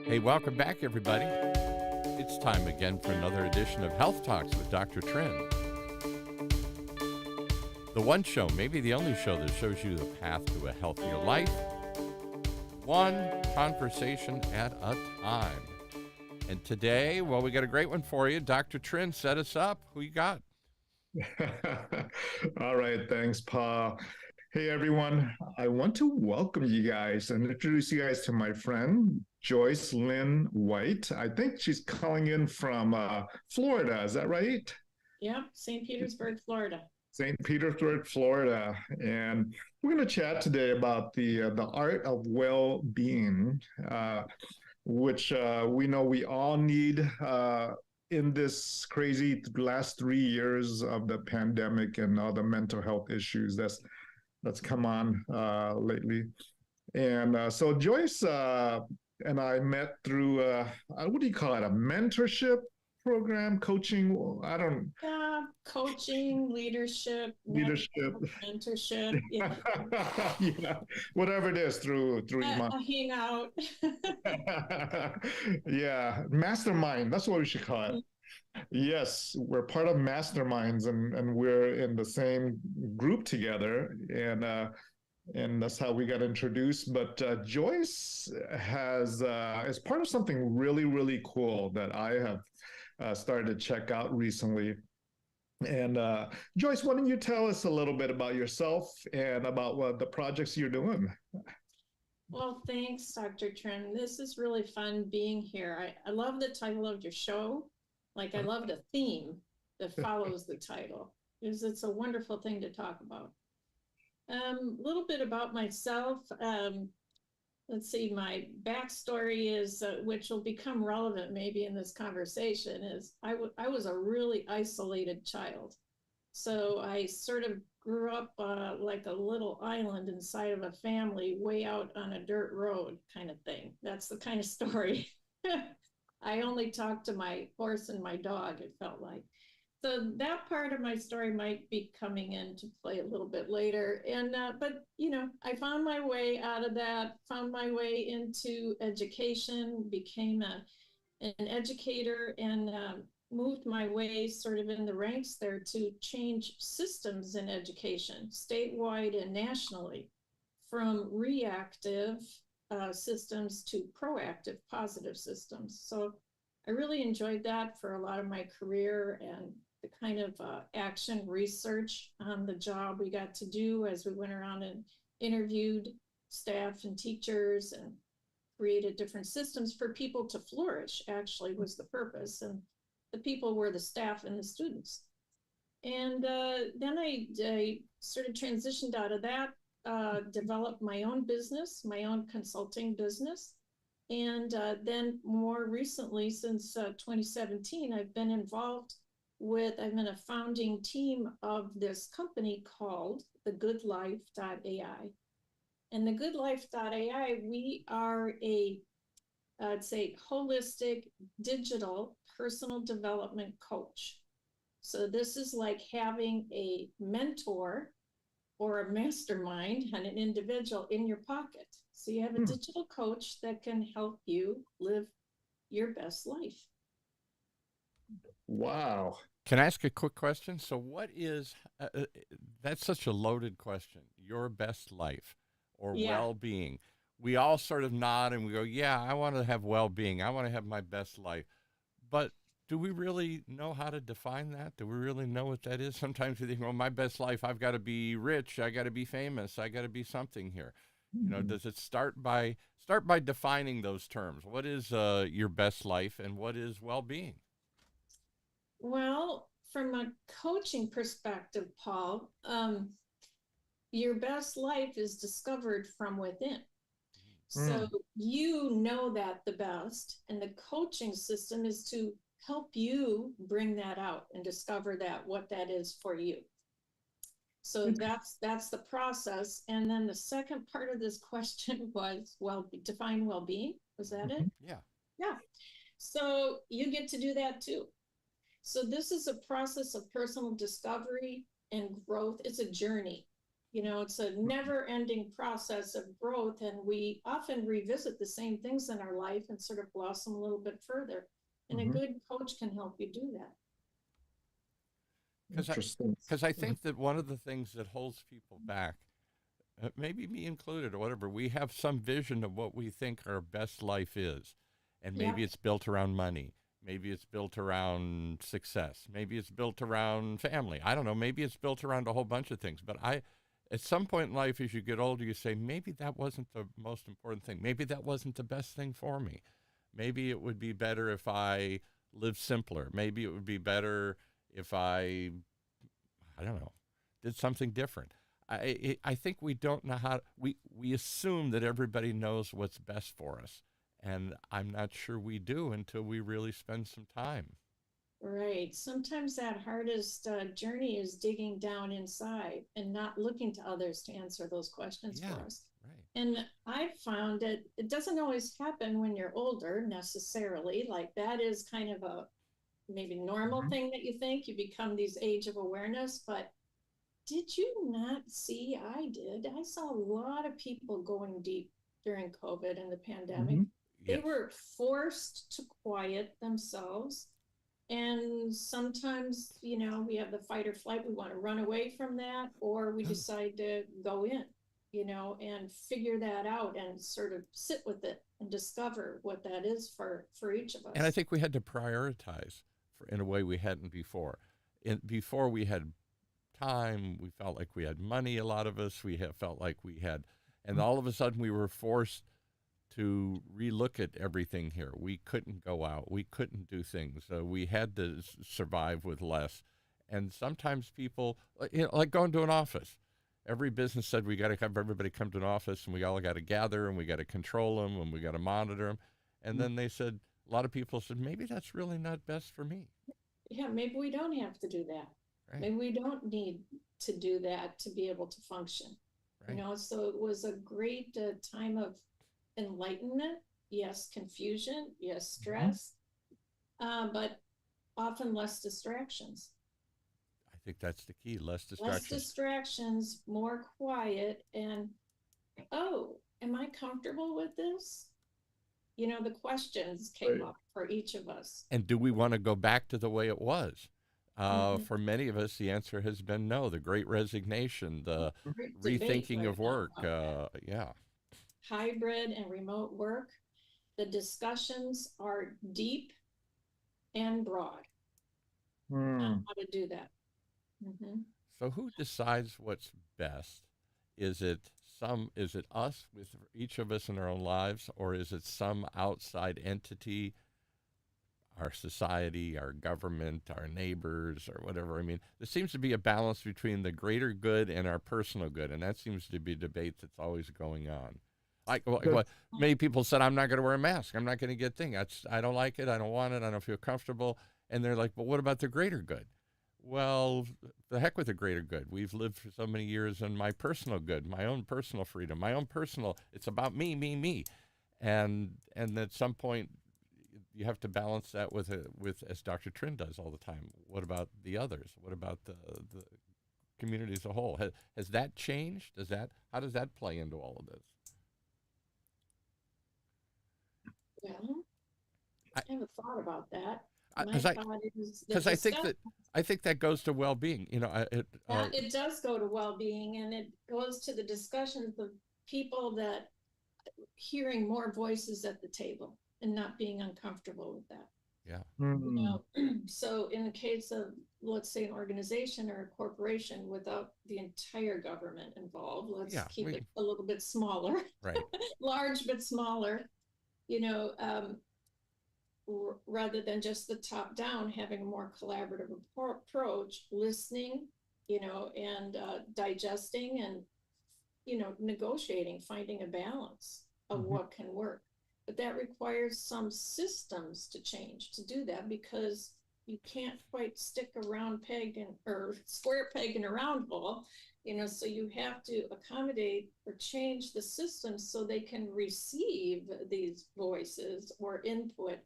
Hey, welcome back, everybody. It's time again for another edition of Health Talks with Dr. Trinh. The one show, maybe the only show that shows you the path to a healthier life, one conversation at a time. And today, well, we got a great one for you. Dr. Trinh, set us up. Who you got? All right, thanks, Paul. Hey, everyone. I want to welcome you guys and introduce you guys to my friend, Joyce Lynn White. I think she's calling in from Florida. Is that right? Yeah, St. Petersburg, Florida. St. Petersburg, Florida. And we're going to chat today about the art of well-being, which we know we all need in this crazy last 3 years of the pandemic and all the mental health issues that's come on lately. And so Joyce and I met through, what do you call it, a mentorship program, coaching? I don't. Yeah, coaching, leadership, mentorship. Yeah, Yeah, whatever it is through a hangout. Yeah, mastermind. That's what we should call it. Yes, we're part of masterminds, and we're in the same group together, and that's how we got introduced. But Joyce is part of something really, really cool that I have started to check out recently. And Joyce, why don't you tell us a little bit about yourself and about what the projects you're doing? Well, thanks, Dr. Trinh. This is really fun being here. I love the title of your show. Like, I love the theme that follows the title, because it's a wonderful thing to talk about. A little bit about myself. Let's see, my backstory is, which will become relevant maybe in this conversation, is I was a really isolated child. So I sort of grew up like a little island inside of a family way out on a dirt road kind of thing. That's the kind of story. I only talked to my horse and my dog, it felt like. So that part of my story might be coming into play a little bit later. And but you know, I found my way out of that, found my way into education, became an educator, and moved my way sort of in the ranks there to change systems in education, statewide and nationally, from reactive systems to proactive, positive systems. So I really enjoyed that for a lot of my career, and the kind of action research on the job we got to do as we went around and interviewed staff and teachers and created different systems for people to flourish, actually was the purpose. And the people were the staff and the students. And then I sort of transitioned out of that, developed my own business, my own consulting business. And then more recently, since 2017, I've been a founding team of this company called thegoodlife.ai. And thegoodlife.ai, we are I'd say, holistic digital personal development coach. So this is like having a mentor or a mastermind and an individual in your pocket. So you have a digital coach that can help you live your best life. Wow. Can I ask a quick question? So what is, that's such a loaded question, your best life or well-being. We all sort of nod and we go, yeah, I want to have well-being. I want to have my best life. But do we really know how to define that? Do we really know what that is? Sometimes we think, well, my best life, I've got to be rich. I got to be famous. I got to be something here. You know, does it start by defining those terms? What is your best life and what is well-being? Well, from a coaching perspective, Paul, your best life is discovered from within. So you know that the best, and the coaching system is to help you bring that out and discover what that is for you. So that's the process. And then the second part of this question was, well, define well-being. Was that it? Yeah. Yeah. So you get to do that too. So this is a process of personal discovery and growth. It's a journey. It's a never ending process of growth. And we often revisit the same things in our life and sort of blossom a little bit further. And a good coach can help you do that. Interesting. Because I think that one of the things that holds people back, maybe me included or whatever, we have some vision of what we think our best life is. And maybe it's built around money. Maybe it's built around success. Maybe it's built around family. I don't know. Maybe it's built around a whole bunch of things. But at some point in life, as you get older, you say, maybe that wasn't the most important thing. Maybe that wasn't the best thing for me. Maybe it would be better if I lived simpler. Maybe it would be better if I don't know, did something different. I think we don't know how, we assume that everybody knows what's best for us. And I'm not sure we do until we really spend some time. Right. Sometimes that hardest journey is digging down inside and not looking to others to answer those questions for us. Right. And I found that it doesn't always happen when you're older necessarily. Like that is kind of a maybe normal thing that you think. You become these age of awareness. But did you not see? I did. I saw a lot of people going deep during COVID and the pandemic. They were forced to quiet themselves. And sometimes, we have the fight or flight. We want to run away from that, or we decide to go in, and figure that out and sort of sit with it and discover what that is for each of us. And I think we had to prioritize in a way we hadn't before. Before we had time, we felt like we had money, a lot of us. Felt like we had, and all of a sudden we were forced to relook at everything here. We couldn't go out. We couldn't do things. We had to survive with less. And sometimes people, like going to an office. Every business said we got to have everybody come to an office, and we all got to gather, and we got to control them, and we got to monitor them. And then they said, a lot of people said, maybe that's really not best for me. Yeah, maybe we don't have to do that. Right. Maybe we don't need to do that to be able to function. Right. So it was a great time of enlightenment, yes, confusion, yes, stress, but often less distractions. I think that's the key, less distractions. Less distractions, more quiet, and, am I comfortable with this? The questions came up for each of us. And do we want to go back to the way it was? For many of us, the answer has been no. The Great Resignation, the rethinking of work, hybrid and remote work. The discussions are deep and broad on how to do that. So who decides what's best? Is it us, with each of us in our own lives, or is it some outside entity, our society, our government, our neighbors, or whatever? I mean, there seems to be a balance between the greater good and our personal good, and that seems to be a debate that's always going on. Like many people said, I'm not going to wear a mask. I'm not going to get things. I don't like it. I don't want it. I don't feel comfortable. And they're like, but what about the greater good? Well, the heck with the greater good. We've lived for so many years on my personal good, my own personal freedom, my own personal, it's about me, me, me. And at some point, you have to balance that with as Dr. Trinh does all the time. What about the others? What about the community as a whole? Has that changed? How does that play into all of this? Well, I haven't thought about that. Because I think that goes to well-being. It does go to well-being, and it goes to the discussions of people that hearing more voices at the table and not being uncomfortable with that. Yeah. So in the case of, let's say, an organization or a corporation without the entire government involved, let's keep it a little bit smaller, right? Large but smaller. Rather than just the top down, having a more collaborative approach, listening, and digesting and, negotiating, finding a balance of what can work. But that requires some systems to change to do that, because you can't quite stick a round peg or square peg in a round hole, so you have to accommodate or change the systems so they can receive these voices or input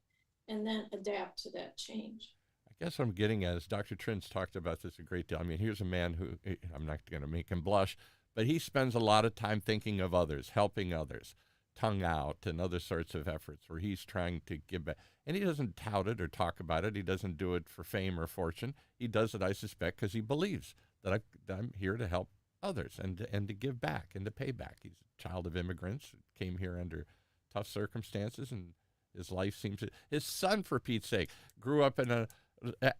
and then adapt to that change. I guess what I'm getting at is Dr. Trin's talked about this a great deal. I mean, here's a man who, I'm not going to make him blush, but he spends a lot of time thinking of others, helping others, tongue out and other sorts of efforts where he's trying to give back. And he doesn't tout it or talk about it. He doesn't do it for fame or fortune. He does it, I suspect, because he believes that I'm here to help others and to give back and to pay back. He's a child of immigrants, came here under tough circumstances, and his life seems to, his son, for Pete's sake, grew up in a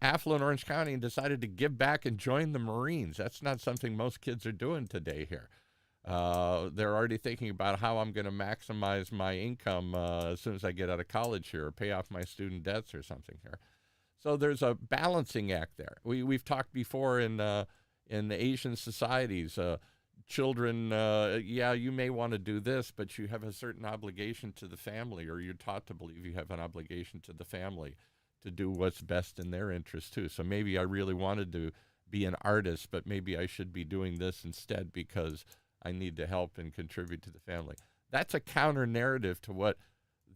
affluent Orange County and decided to give back and join the Marines. That's not something most kids are doing today here. They're already thinking about how I'm going to maximize my income as soon as I get out of college here, or pay off my student debts or something here. So there's a balancing act there. We've talked before in Asian societies, children, yeah, you may want to do this, but you have a certain obligation to the family, or you're taught to believe you have an obligation to the family to do what's best in their interest too. So maybe I really wanted to be an artist, but maybe I should be doing this instead because I need to help and contribute to the family. That's a counter narrative to what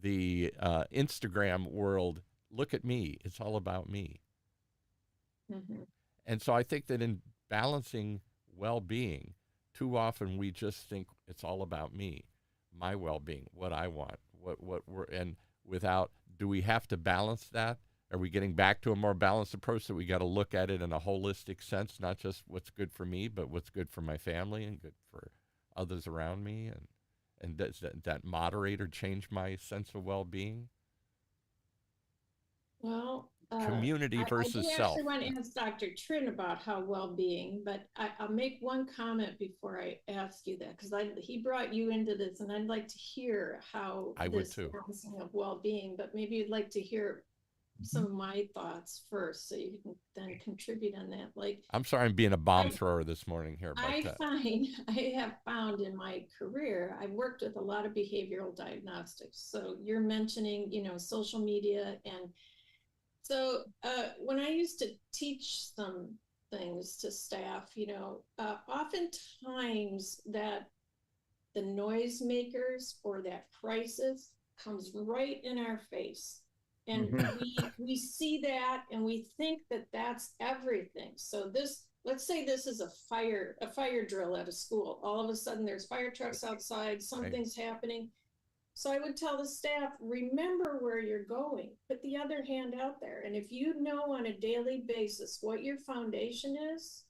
the Instagram world, look at me, it's all about me. Mm-hmm. And so I think that in balancing well-being, too often we just think it's all about me, my well-being, what I want, and without, do we have to balance that? Are we getting back to a more balanced approach that we got to look at it in a holistic sense, not just what's good for me, but what's good for my family and good for others around me? And does that moderate or change my sense of well-being? Well, community versus I do self. actually want to ask Dr.Trinh about how well-being, but I'll make one comment before I ask you that, because he brought you into this, and I'd like to hear how I would too. balancing of well-being, but maybe you'd like to hear some of my thoughts first, so you can then contribute on that. Like, I'm sorry, I'm being a bomb thrower this morning here. But I have found in my career, I've worked with a lot of behavioral diagnostics. So you're mentioning, social media, and so when I used to teach some things to staff, oftentimes that the noisemakers or that crisis comes right in our face. And we see that and we think that that's everything. So let's say this is a fire drill at a school. All of a sudden there's fire trucks outside, something's happening. So I would tell the staff, remember where you're going, put the other hand out there. And if you know on a daily basis what your foundation is,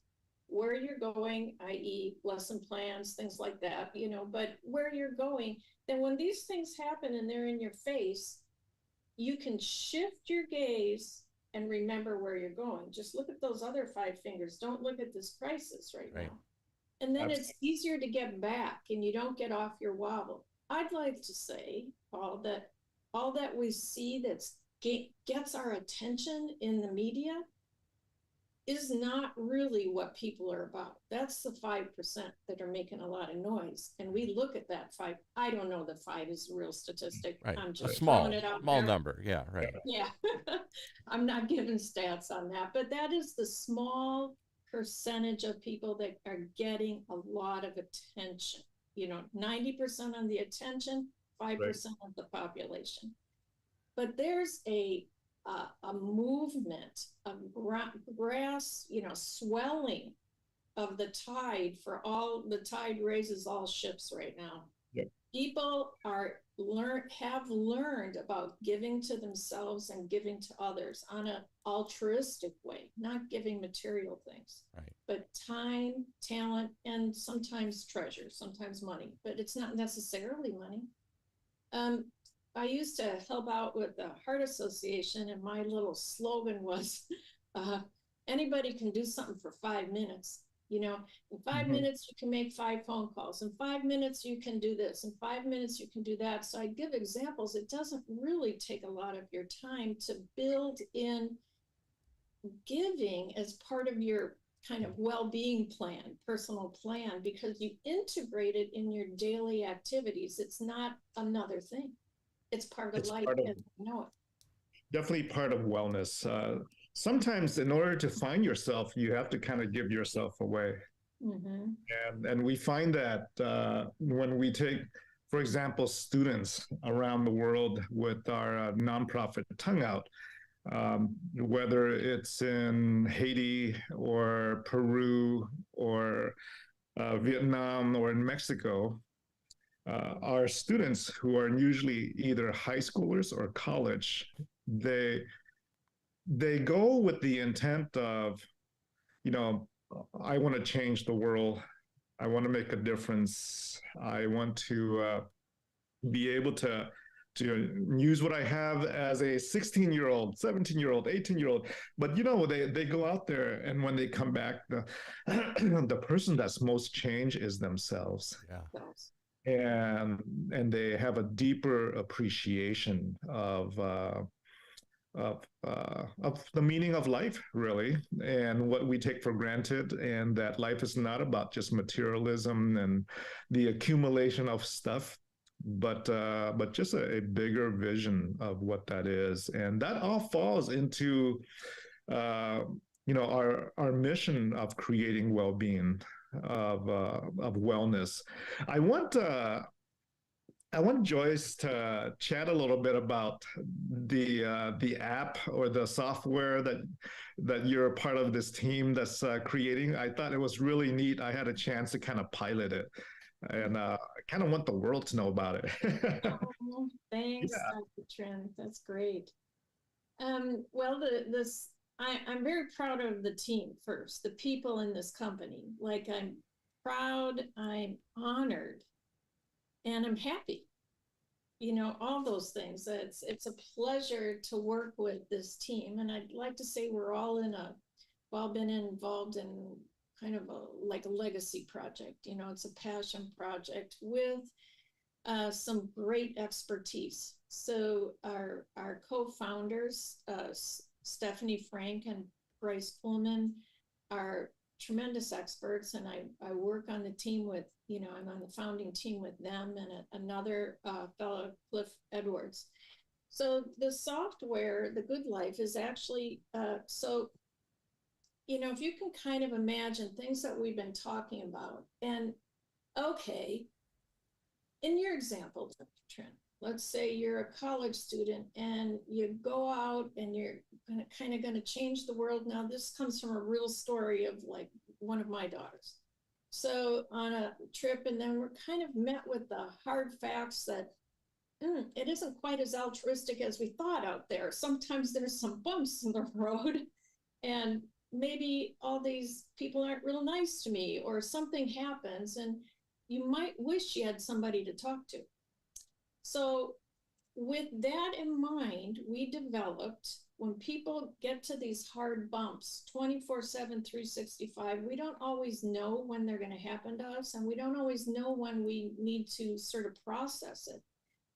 where you're going, i.e. lesson plans, things like that, but where you're going, then when these things happen and they're in your face, you can shift your gaze and remember where you're going. Just look at those other 5 fingers. Don't look at this crisis right now. And then it's easier to get back and you don't get off your wobble. I'd like to say, Paul, that all that we see that gets our attention in the media is not really what people are about. That's the 5% that are making a lot of noise. And we look at that 5. I don't know that 5 is a real statistic. Right. I'm just small it out there. Number. Yeah, right. Yeah. I'm not giving stats on that, but that is the small percentage of people that are getting a lot of attention. 90% on the attention, 5% of the population. But there's a movement of grass, swelling of the tide the tide raises all ships right now. Yep. People have learned about giving to themselves and giving to others on an altruistic way, not giving material things, but time, talent, and sometimes treasure, sometimes money, but it's not necessarily money. I used to help out with the Heart Association, and my little slogan was, anybody can do something for 5 minutes. In 5 minutes, you can make 5 phone calls. In 5 minutes, you can do this. In 5 minutes, you can do that. So I give examples. It doesn't really take a lot of your time to build in giving as part of your kind of well-being plan, personal plan, because you integrate it in your daily activities. It's not another thing. It's part of life as you know it. Definitely part of wellness. Sometimes in order to find yourself, you have to kind of give yourself away. And we find that when we take, for example, students around the world with our nonprofit Tongue Out, whether it's in Haiti or Peru or Vietnam or in Mexico, our students who are usually either high schoolers or college, they they go with the intent of, you know, I want to change the world. I want to make a difference. I want to be able to use what I have as a 16-year-old, 17-year-old, 18-year-old. But they go out there, and when they come back, the the person that's most changed is themselves. Yeah. And they have a deeper appreciation of the meaning of life, really, and what we take for granted, and that life is not about just materialism and the accumulation of stuff, but just a bigger vision of what that is, and that all falls into uh, our mission of creating well-being, of wellness. I want I want Joyce to chat a little bit about the app or the software that you're a part of this team that's creating. I thought it was really neat. I had a chance to kind of pilot it, and I kind of want the world to know about it. Oh, thanks, Yeah. Dr. Trinh. That's great. Well, I'm very proud of the team first, the people in this company. Like, I'm proud, I'm honored, and I'm happy. All those things. It's a pleasure to work with this team, and I'd like to say we're all been involved in kind of like a legacy project. It's a passion project with some great expertise. So our co-founders, Stephanie Frank and Bryce Pullman, are tremendous experts, and I work on the team with, I'm on the founding team with them and another fellow, Cliff Edwards. So the software, the Good Life, is actually, if you can kind of imagine things that we've been talking about, and okay, in your example, Dr. Trinh, let's say you're a college student and you go out and you're kind of going to change the world. Now, this comes from a real story of like one of my daughters. So on a trip, and then we're kind of met with the hard facts that it isn't quite as altruistic as we thought out there. Sometimes there's some bumps in the road, and maybe all these people aren't real nice to me, or something happens, and you might wish you had somebody to talk to. So with that in mind, we developed, when people get to these hard bumps 24/7, 365, we don't always know when they're going to happen to us, and we don't always know when we need to sort of process it.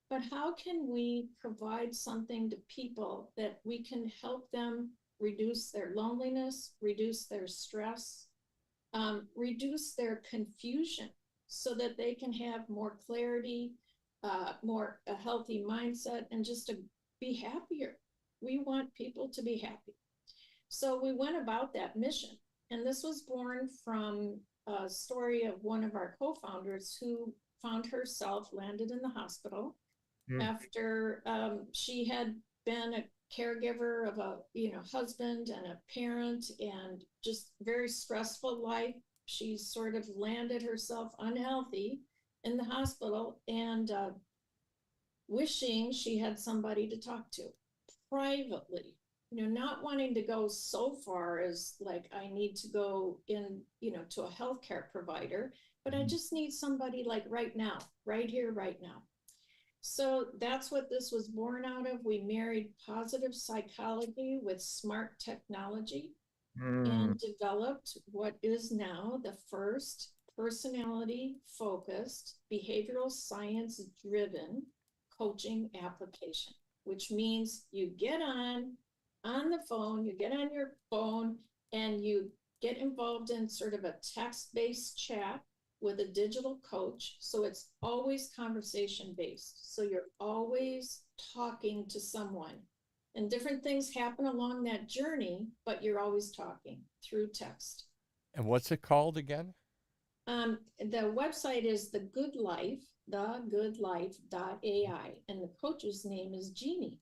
But how can we provide something to people that we can help them reduce their loneliness, reduce their stress, reduce their confusion, so that they can have more clarity, more a healthy mindset, and just to be happier. We want people to be happy. So we went about that mission. And this was born from a story of one of our co-founders who found herself landed in the hospital after she had been a caregiver of a husband and a parent, and just very stressful life. She sort of landed herself unhealthy in the hospital, and wishing she had somebody to talk to privately, not wanting to go so far as like, I need to go in, to a healthcare provider, but I just need somebody like right now, right here, right now. So that's what this was born out of. We married positive psychology with smart technology and developed what is now the first personality-focused, behavioral science-driven coaching application, which means you get on the phone, you get on your phone, and you get involved in sort of a text-based chat with a digital coach. So it's always conversation-based. So you're always talking to someone. And different things happen along that journey, but you're always talking through text. And what's it called again? The website is The Good Life, thegoodlife.ai, and the coach's name is Jeannie.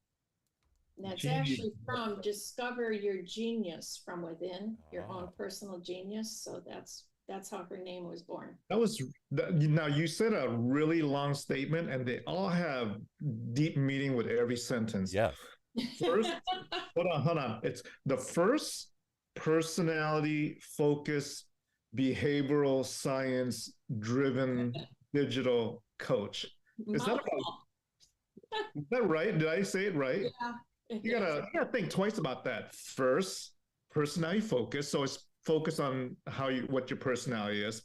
And that's Jeannie. actually from Discover Your Genius from Within, your own personal genius. So that's That's how her name was born. Now you said a really long statement, and they all have deep meaning with every sentence. Yes. First, hold on. It's the first personality focused, behavioral science driven digital coach. Is that right? Did I say it right? Yeah. You gotta think twice about that. First, personality focus. So it's focused on what your personality is.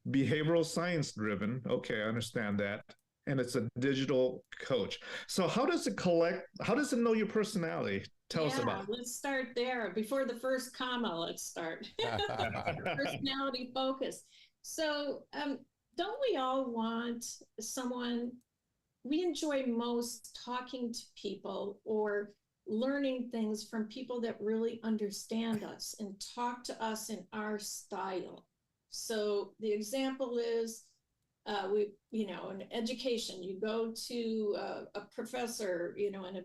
Behavioral science driven. Okay, I understand that. And it's a digital coach. So how does it know your personality? Tell us about it. Let's start there. Before the first comma, let's start. Personality focus. So don't we all want someone, we enjoy most talking to people or learning things from people that really understand us and talk to us in our style. So the example is, in education, you go to a professor, in a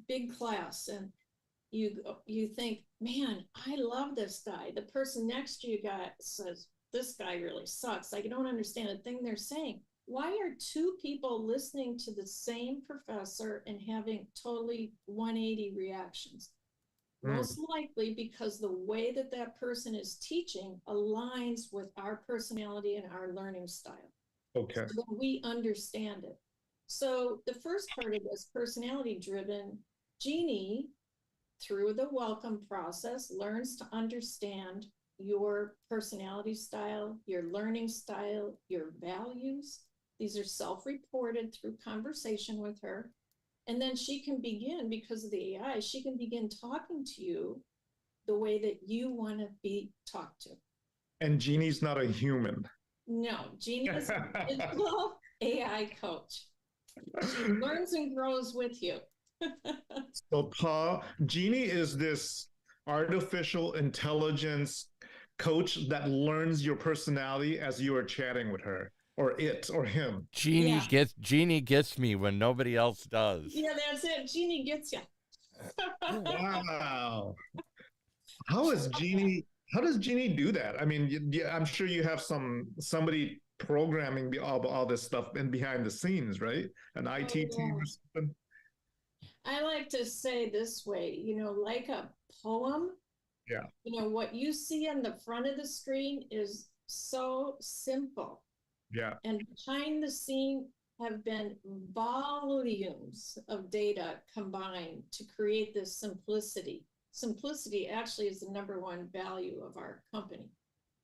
big class, and you think, man, I love this guy. The person next to you says, this guy really sucks. I don't understand a thing they're saying. Why are two people listening to the same professor and having totally 180 reactions? Most likely because the way that person is teaching aligns with our personality and our learning style. Okay. So we understand it. So the first part of this personality driven, Jeannie, through the welcome process, learns to understand your personality style, your learning style, your values. These are self-reported through conversation with her. And then she can begin, because of the AI, she can begin talking to you the way that you want to be talked to. And Jeannie's not a human. No, Jeannie is a digital AI coach. She learns and grows with you. So, Paul, Jeannie is this artificial intelligence coach that learns your personality as you are chatting with her, or it, or him. Jeannie gets me when nobody else does. Yeah, that's it. Jeannie gets you. Wow. How does Jeannie do that? I mean, I'm sure you have somebody programming all this stuff in behind the scenes, right? An IT team or something. I like to say this way, like a poem. Yeah. What you see on the front of the screen is so simple. Yeah. And behind the scene have been volumes of data combined to create this simplicity. Simplicity actually is the number one value of our company.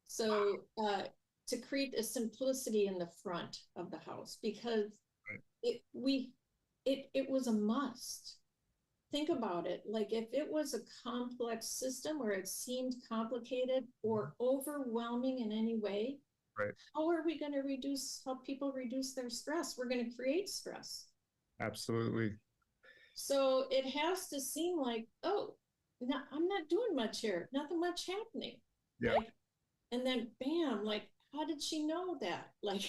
So to create a simplicity in the front of the house, because it was a must. Think about it. Like if it was a complex system or it seemed complicated or overwhelming in any way, right, how are we going to help people reduce their stress? We're going to create stress. Absolutely. So it has to seem like, oh, no, I'm not doing much here. Nothing much happening. Yeah. And then bam, like, how did she know that? Like,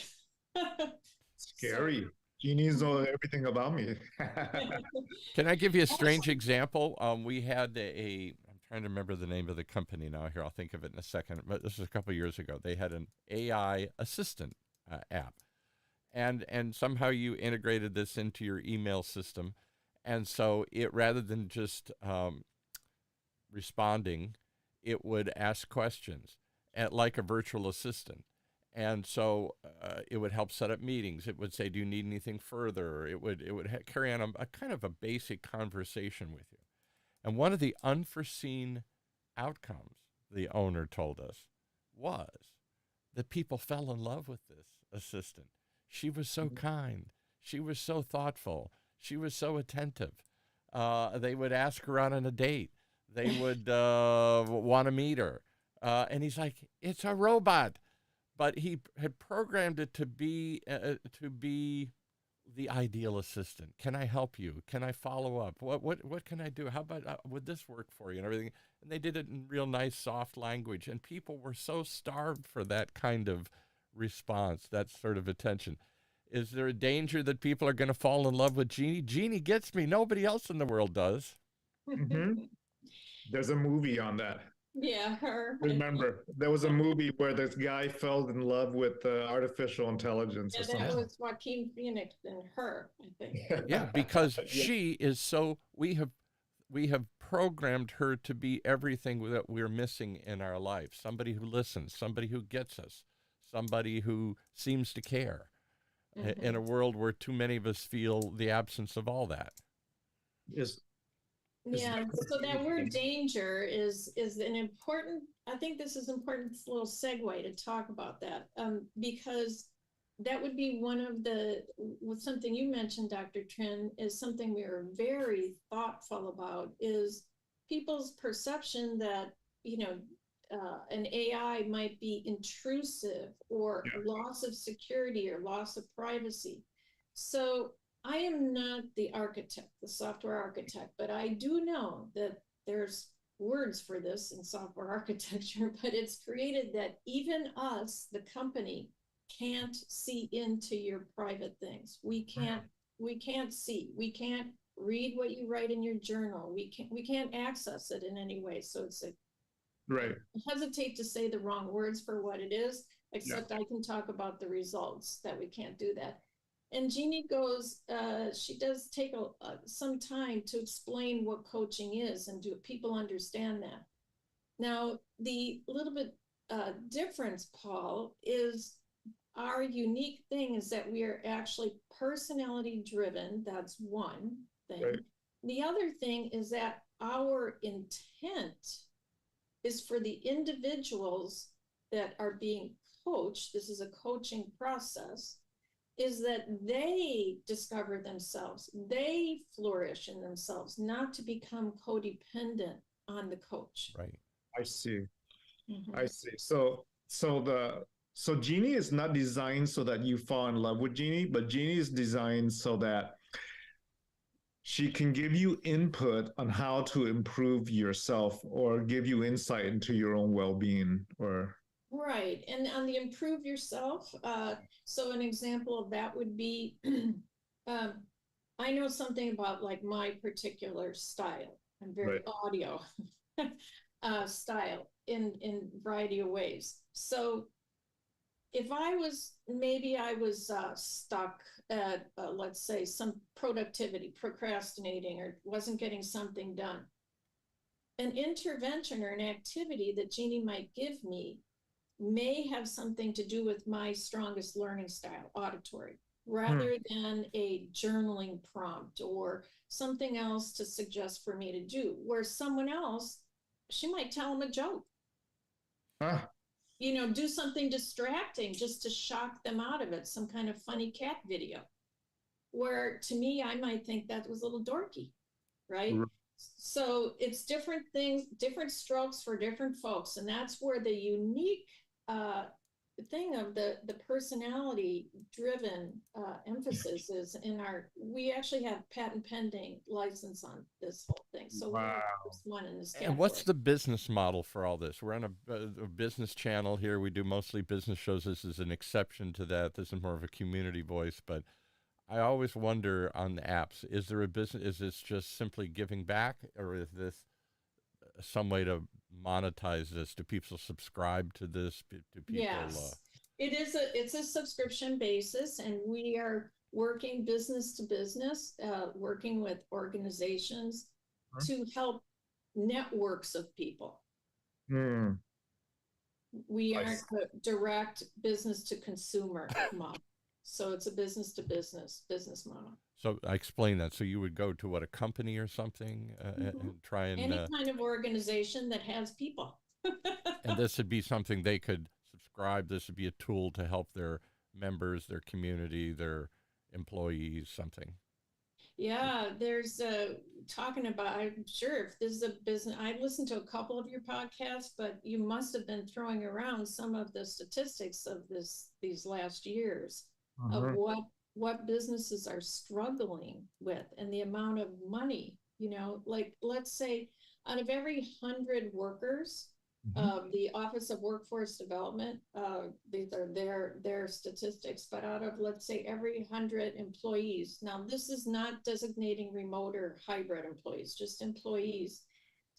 scary. Jeannie's know everything about me. Can I give you a strange example? We had I'm trying to remember the name of the company now. Here, I'll think of it in a second. But this was a couple of years ago. They had an AI assistant app, and somehow you integrated this into your email system, and so it, rather than just responding, it would ask questions like a virtual assistant. And so it would help set up meetings. It would say, do you need anything further? It would carry on a kind of a basic conversation with you. And one of the unforeseen outcomes, the owner told us, was that people fell in love with this assistant. She was so kind. She was so thoughtful. She was so attentive. They would ask her out on a date. They would want to meet her. And he's like, it's a robot. But he had programmed it to be the ideal assistant. Can I help you? Can I follow up? What can I do? How about would this work for you and everything? And they did it in real nice, soft language. And people were so starved for that kind of response, that sort of attention. Is there a danger that people are going to fall in love with Jeannie? Jeannie gets me. Nobody else in the world does. Mm-hmm. There's a movie on that. Yeah, her. Remember, there was a movie where this guy fell in love with artificial intelligence or Yeah, that something. was Joaquin Phoenix and her, I think. Yeah, because Yeah. she is so we have programmed her to be everything that we're missing in our life. Somebody who listens, somebody who gets us, somebody who seems to care. In a Mhm. world where too many of us feel the absence of all that. Is is Yeah, so that word danger is an important, I think this is important, it's a little segue to talk about that. Because that would be one of the, with something you mentioned, Dr. Trinh, is something we are very thoughtful about, is people's perception that, you know, an AI might be intrusive or yeah. loss of security or loss of privacy. So I am not the architect, the software architect, but I do know that there's words for this in software architecture, but it's created that even us, the company, can't see into your private things. We can't see. We can't read what you write in your journal. We can't access it in any way. So it's a, I Right. hesitate to say the wrong words for what it is, Yeah. except I can talk about the results that we can't do that. And Jeannie goes, she does take some time to explain what coaching is and do people understand that. Now, the little bit difference, Paul, is our unique thing is that we are actually personality driven. That's one thing. Right. The other thing is that our intent is for the individuals that are being coached. This is a coaching process, is that they discover themselves, they flourish in themselves, not to become codependent on the coach. Right. I see. I Mhm. see. So Genie is not designed so that you fall in love with Genie, but Genie is designed so that she can give you input on how to improve yourself or give you insight into your own well-being or Right. And on the improve yourself, so an example of that would be um, I know something about like my particular style. I'm very right. audio style in variety of ways. So if I was stuck at, let's say, some productivity, procrastinating, or wasn't getting something done, an intervention or an activity that Jeannie might give me may have something to do with my strongest learning style, auditory, Hmm. rather than a journaling prompt or something else to suggest for me to do. Where someone else, she might tell them a joke, Ah, do something distracting just to shock them out of it, some kind of funny cat video. Where to me, I might think that was a little dorky, right? r- So it's different things, different strokes for different folks. And that's where the unique uh, thing of the personality driven emphasis is in we actually have patent pending license on this whole thing. So we're the wow. first one in this And what's category. the business model for all this? We're on a business channel here. We do mostly business shows. This is an exception to that. This is more of a community voice. But I always wonder on the apps, is there a business? Is this just simply giving back, or is this some way to monetize this? Do people subscribe to this? Do people? Yes, it's a subscription basis, and we are working business to business, working with organizations to help networks of people. Hmm. We I aren't see. a direct business to consumer model. So it's a business to business model. So I explain that. So you would go to what, a company or something, Mhm. and try Any kind of organization that has people. and this would be something they could subscribe. This would be a tool to help their members, their community, their employees, something. Yeah, there's talking about, I'm sure if this is a business, I listened to a couple of your podcasts, but you must have been throwing around some of the statistics of these last years of Uh-huh. what businesses are struggling with and the amount of money, like let's say out of every 100 workers, Mhm. the Office of Workforce Development, these are their statistics, but out of, let's say, every 100 employees, now this is not designating remote or hybrid employees, just employees,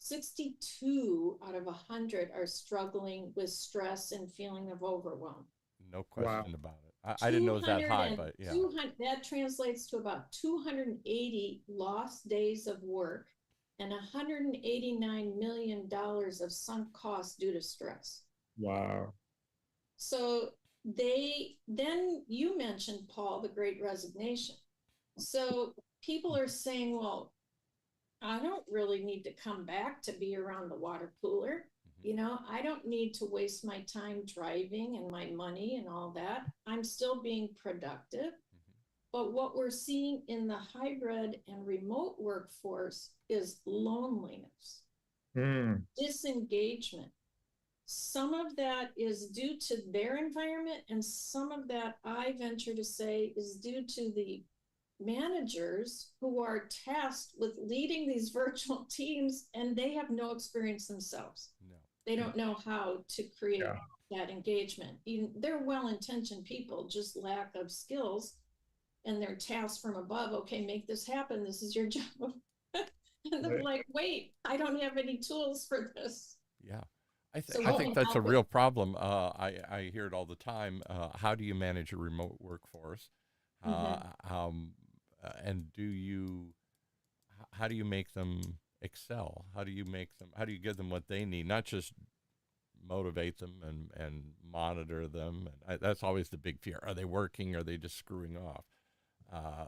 62 out of 100 are struggling with stress and feeling of overwhelm. No Wow. question about it. I didn't know it was that high, but yeah. 200, that translates to about 280 lost days of work and $189 million of sunk costs due to stress. Wow. So then you mentioned, Paul, the Great Resignation. So people are saying, well, I don't really need to come back to be around the water cooler. I don't need to waste my time driving and my money and all that. I'm still being productive. But what we're seeing in the hybrid and remote workforce is loneliness, disengagement. Some of that is due to their environment, and some of that, I venture to say, is due to the managers who are tasked with leading these virtual teams, and they have no experience themselves. No. They don't know how to create that engagement. Even they're well-intentioned people, just lack of skills, and they're tasked from above. Okay, make this happen. This is your job. And they're like, wait, I don't have any tools for this. Yeah. I think that's a real problem. I hear it all the time. How do you manage a remote workforce? And how do you make them excel? How do you give them what they need? Not just motivate them and monitor them. And that's always the big fear. Are they working? Are they just screwing off?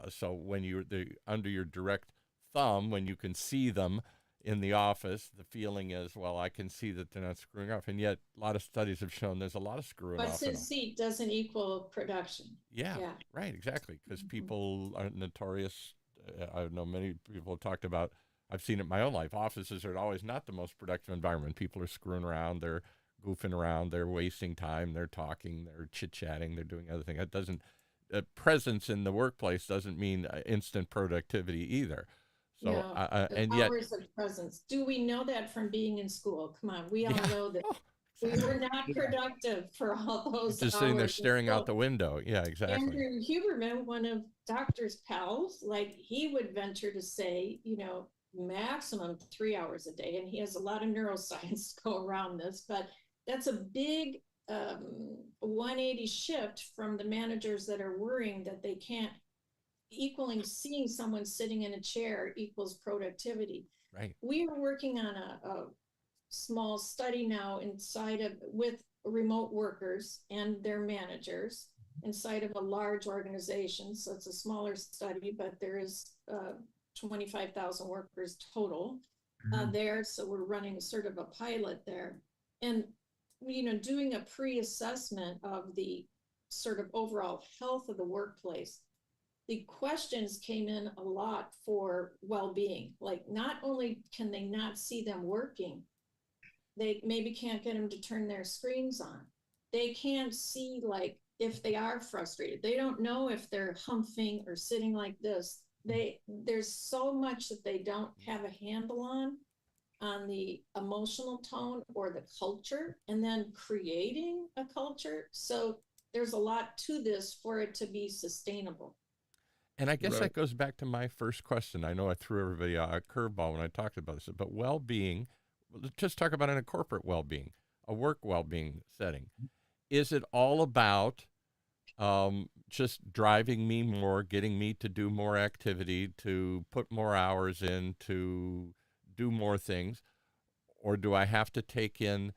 So when they're under your direct thumb, when you can see them in the office, the feeling is, well, I can see that they're not screwing off. And yet a lot of studies have shown there's a lot of screwing off. But since seat doesn't equal production. Yeah, right, exactly. Because people are notorious. I know many people have talked about, I've seen it in my own life. Offices are always not the most productive environment. People are screwing around. They're goofing around. They're wasting time. They're talking. They're chit-chatting. They're doing other things. That doesn't, presence in the workplace doesn't mean instant productivity either. So, no, and yet, hours of presence. Do we know that from being in school? Come on, we all know that we were not productive for all those just hours. sitting there staring out the window. Yeah, exactly. Andrew Huberman, one of Doctor's pals, like he would venture to say, maximum 3 hours a day, and he has a lot of neuroscience to go around this, but that's a big 180 shift from the managers that are worrying that they can't equaling seeing someone sitting in a chair equals productivity. Right. We are working on a small study now with remote workers and their managers inside of a large organization. So it's a smaller study, but there is 25,000 workers total there. So we're running sort of a pilot there. And, doing a pre-assessment of the sort of overall health of the workplace. The questions came in a lot for well-being. Like, not only can they not see them working, they maybe can't get them to turn their screens on. They can't see, like, if they are frustrated. They don't know if they're humping or sitting like this. There's so much that they don't have a handle on the emotional tone or the culture, and then creating a culture. So there's a lot to this for it to be sustainable. And I guess that goes back to my first question. I know I threw everybody a curveball when I talked about this, but well-being, let's just talk about in a corporate well-being, a work well-being setting. Is it all about just driving me more, getting me to do more activity, to put more hours in, to do more things? Or do I have to take in,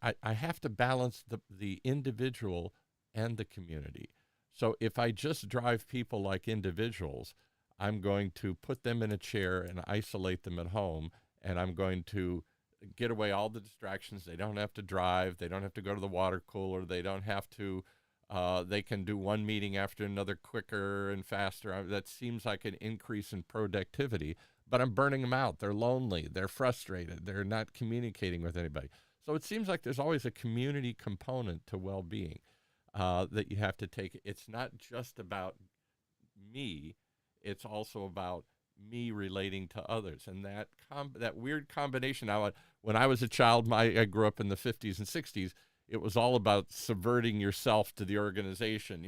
I have to balance the individual and the community. So if I just drive people like individuals, I'm going to put them in a chair and isolate them at home, and I'm going to get away all the distractions. They don't have to drive. They don't have to go to the water cooler. They don't have to, they can do one meeting after another quicker and faster. That seems like an increase in productivity, but I'm burning them out. They're lonely. They're frustrated. They're not communicating with anybody. So it seems like there's always a community component to well-being. That you have to take. It's not just about me. It's also about me relating to others. And that weird combination. Now, when I was a child, I grew up in the 50s and 60s. It was all about subverting yourself to the organization.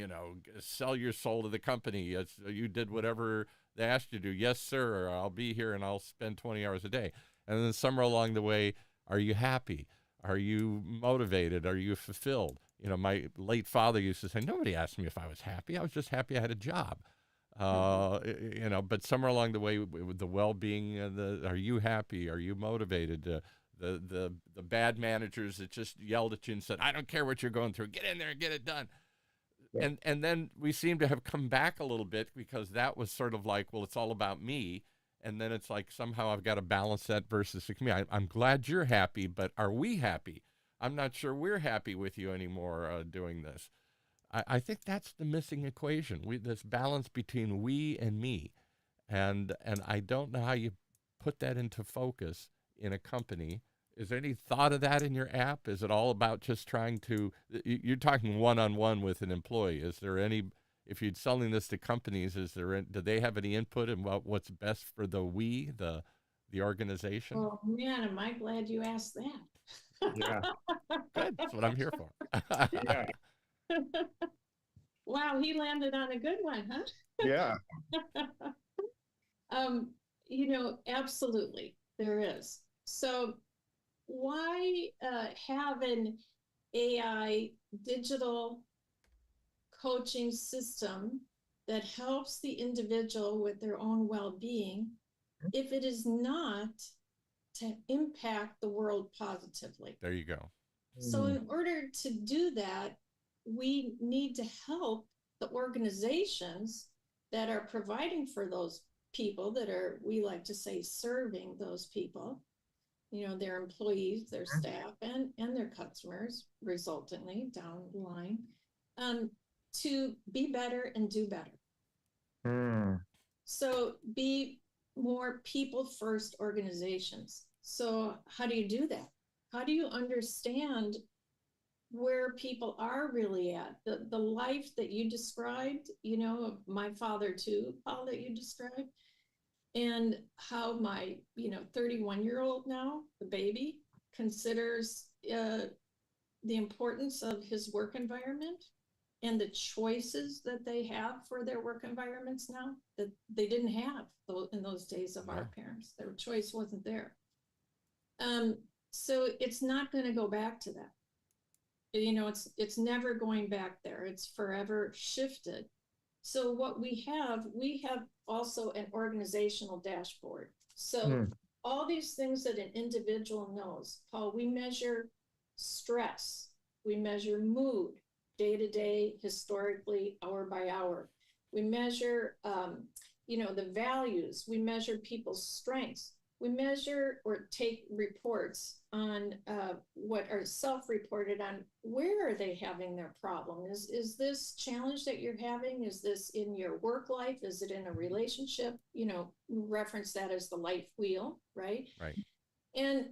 Sell your soul to the company. You did whatever they asked you to do. Yes, sir. Or I'll be here and I'll spend 20 hours a day. And then somewhere along the way, are you happy? Are you motivated? Are you fulfilled? You know, my late father used to say, nobody asked me if I was happy. I was just happy I had a job. You know, but somewhere along the way, with the well-being, are you happy? Are you motivated? The bad managers that just yelled at you and said, I don't care what you're going through. Get in there and get it done. Yeah. And then we seem to have come back a little bit, because that was sort of like, well, it's all about me. And then it's like, somehow I've got to balance that versus me. I'm glad you're happy, but are we happy? I'm not sure we're happy with you anymore doing this. I think that's the missing equation. This balance between we and me. And I don't know how you put that into focus in a company. Is there any thought of that in your app? Is it all about just trying to, you're talking one-on-one with an employee. Is there any, if you're selling this to companies, do they have any input in what's best for the organization? Oh man, am I glad you asked that. Yeah. Good. That's what I'm here for. Yeah. Wow, he landed on a good one, huh? Yeah. You know, absolutely, there is. So why have an AI digital coaching system that helps the individual with their own well-being if it is not to impact the world positively? There you go. So in order to do that, we need to help the organizations that are providing for those people, that are, we like to say, serving those people, you know, their employees, their staff, and their customers, resultantly down the line, to be better and do better. So be more people first organizations. So how do you do that? How do you understand where people are really at? The life that you described, you know, my father too, Paul, that you described, and how my, you know, 31-year-old now, the baby, considers the importance of his work environment and the choices that they have for their work environments now that they didn't have in those days of our parents. Their choice wasn't there. So it's not going to go back to that. You know, it's never going back there. It's forever shifted. So what we have also an organizational dashboard. So all these things that an individual knows, Paul, we measure stress, we measure mood, day to day, historically, hour by hour. We measure, you know, the values. We measure people's strengths. We measure or take reports on what are self-reported on, where are they having their problem? Is this challenge that you're having? Is this in your work life? Is it in a relationship? You know, reference that as the life wheel, right? Right. And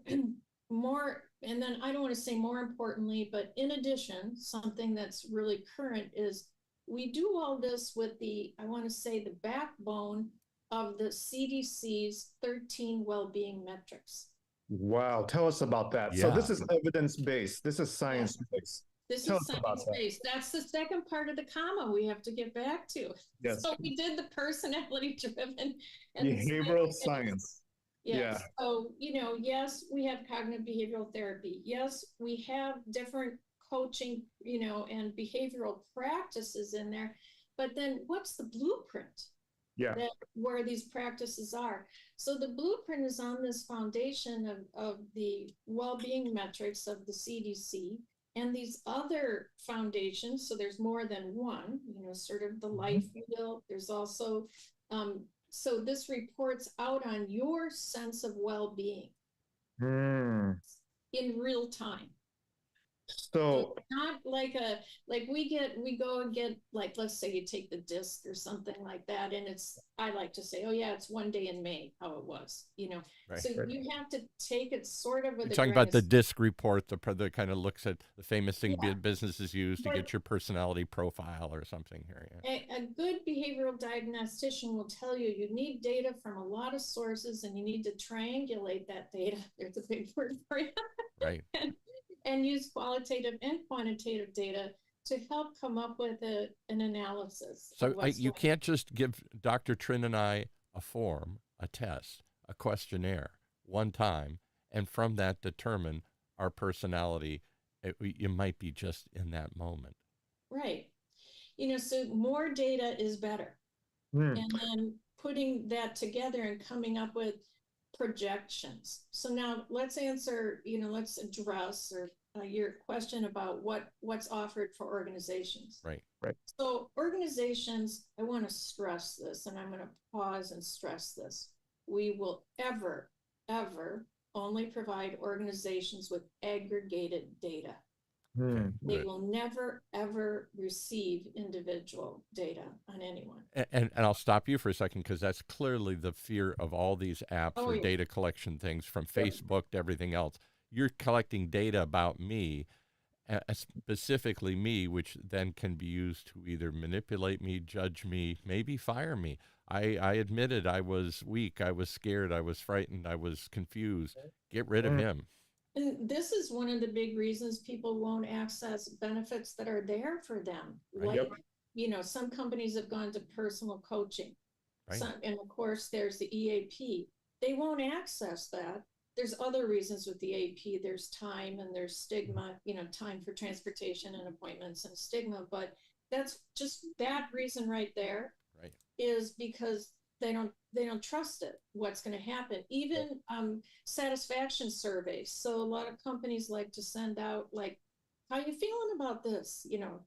more, and then I don't want to say more importantly, but in addition, something that's really current is we do all this with the, I want to say, the backbone of the CDC's 13 well-being metrics. Wow, tell us about that. Yeah. So this is evidence-based. This is science-based. This Tell is science-based. That's the second part of the comma we have to get back to. Yes. So we did the personality-driven and behavioral science. Yes. Yeah. So, you know, yes, we have cognitive behavioral therapy. Yes, we have different coaching, you know, and behavioral practices in there. But then what's the blueprint? Yeah. Where these practices are. So the blueprint is on this foundation of the well-being metrics of the CDC and these other foundations. So there's more than one, you know, sort of the life wheel. There's also, so this reports out on your sense of well-being in real time. So not like we go and get, like, let's say you take the disc or something like that, and it's, I like to say, oh yeah, it's one day in May, how it was, you know. Right. So you have to take it sort of with You're talking about the DISC report, the kind of looks at the famous thing businesses use to get your personality profile or something here. Yeah. A good behavioral diagnostician will tell you you need data from a lot of sources, and you need to triangulate that data. There's a big word for you. Right. And use qualitative and quantitative data to help come up with an analysis. So you can't just give Dr. Trinh and I a form, a test, a questionnaire. one time, and from that determine our personality. It might be just in that moment. Right. So more data is better. And then putting that together and coming up with projections. So now let's answer, let's address your question about what's offered for organizations. Right. So organizations, I want to stress this, and I'm going to pause and stress this. We will ever only provide organizations with aggregated data. They will never, ever receive individual data on anyone. And I'll stop you for a second, because that's clearly the fear of all these apps or yeah. data collection things, from Facebook to everything else. You're collecting data about me, specifically me, which then can be used to either manipulate me, judge me, maybe fire me. I admitted I was weak, I was scared, I was frightened, I was confused. Get rid of him. And this is one of the big reasons people won't access benefits that are there for them. Right. Like, some companies have gone to personal coaching. Right. And of course, there's the EAP. They won't access that. There's other reasons with the EAP. There's time and there's stigma, time for transportation and appointments and stigma. But that's just that reason right there. Right. Is because they don't trust it, what's going to happen. Even satisfaction surveys. So a lot of companies like to send out, like, how you feeling about this,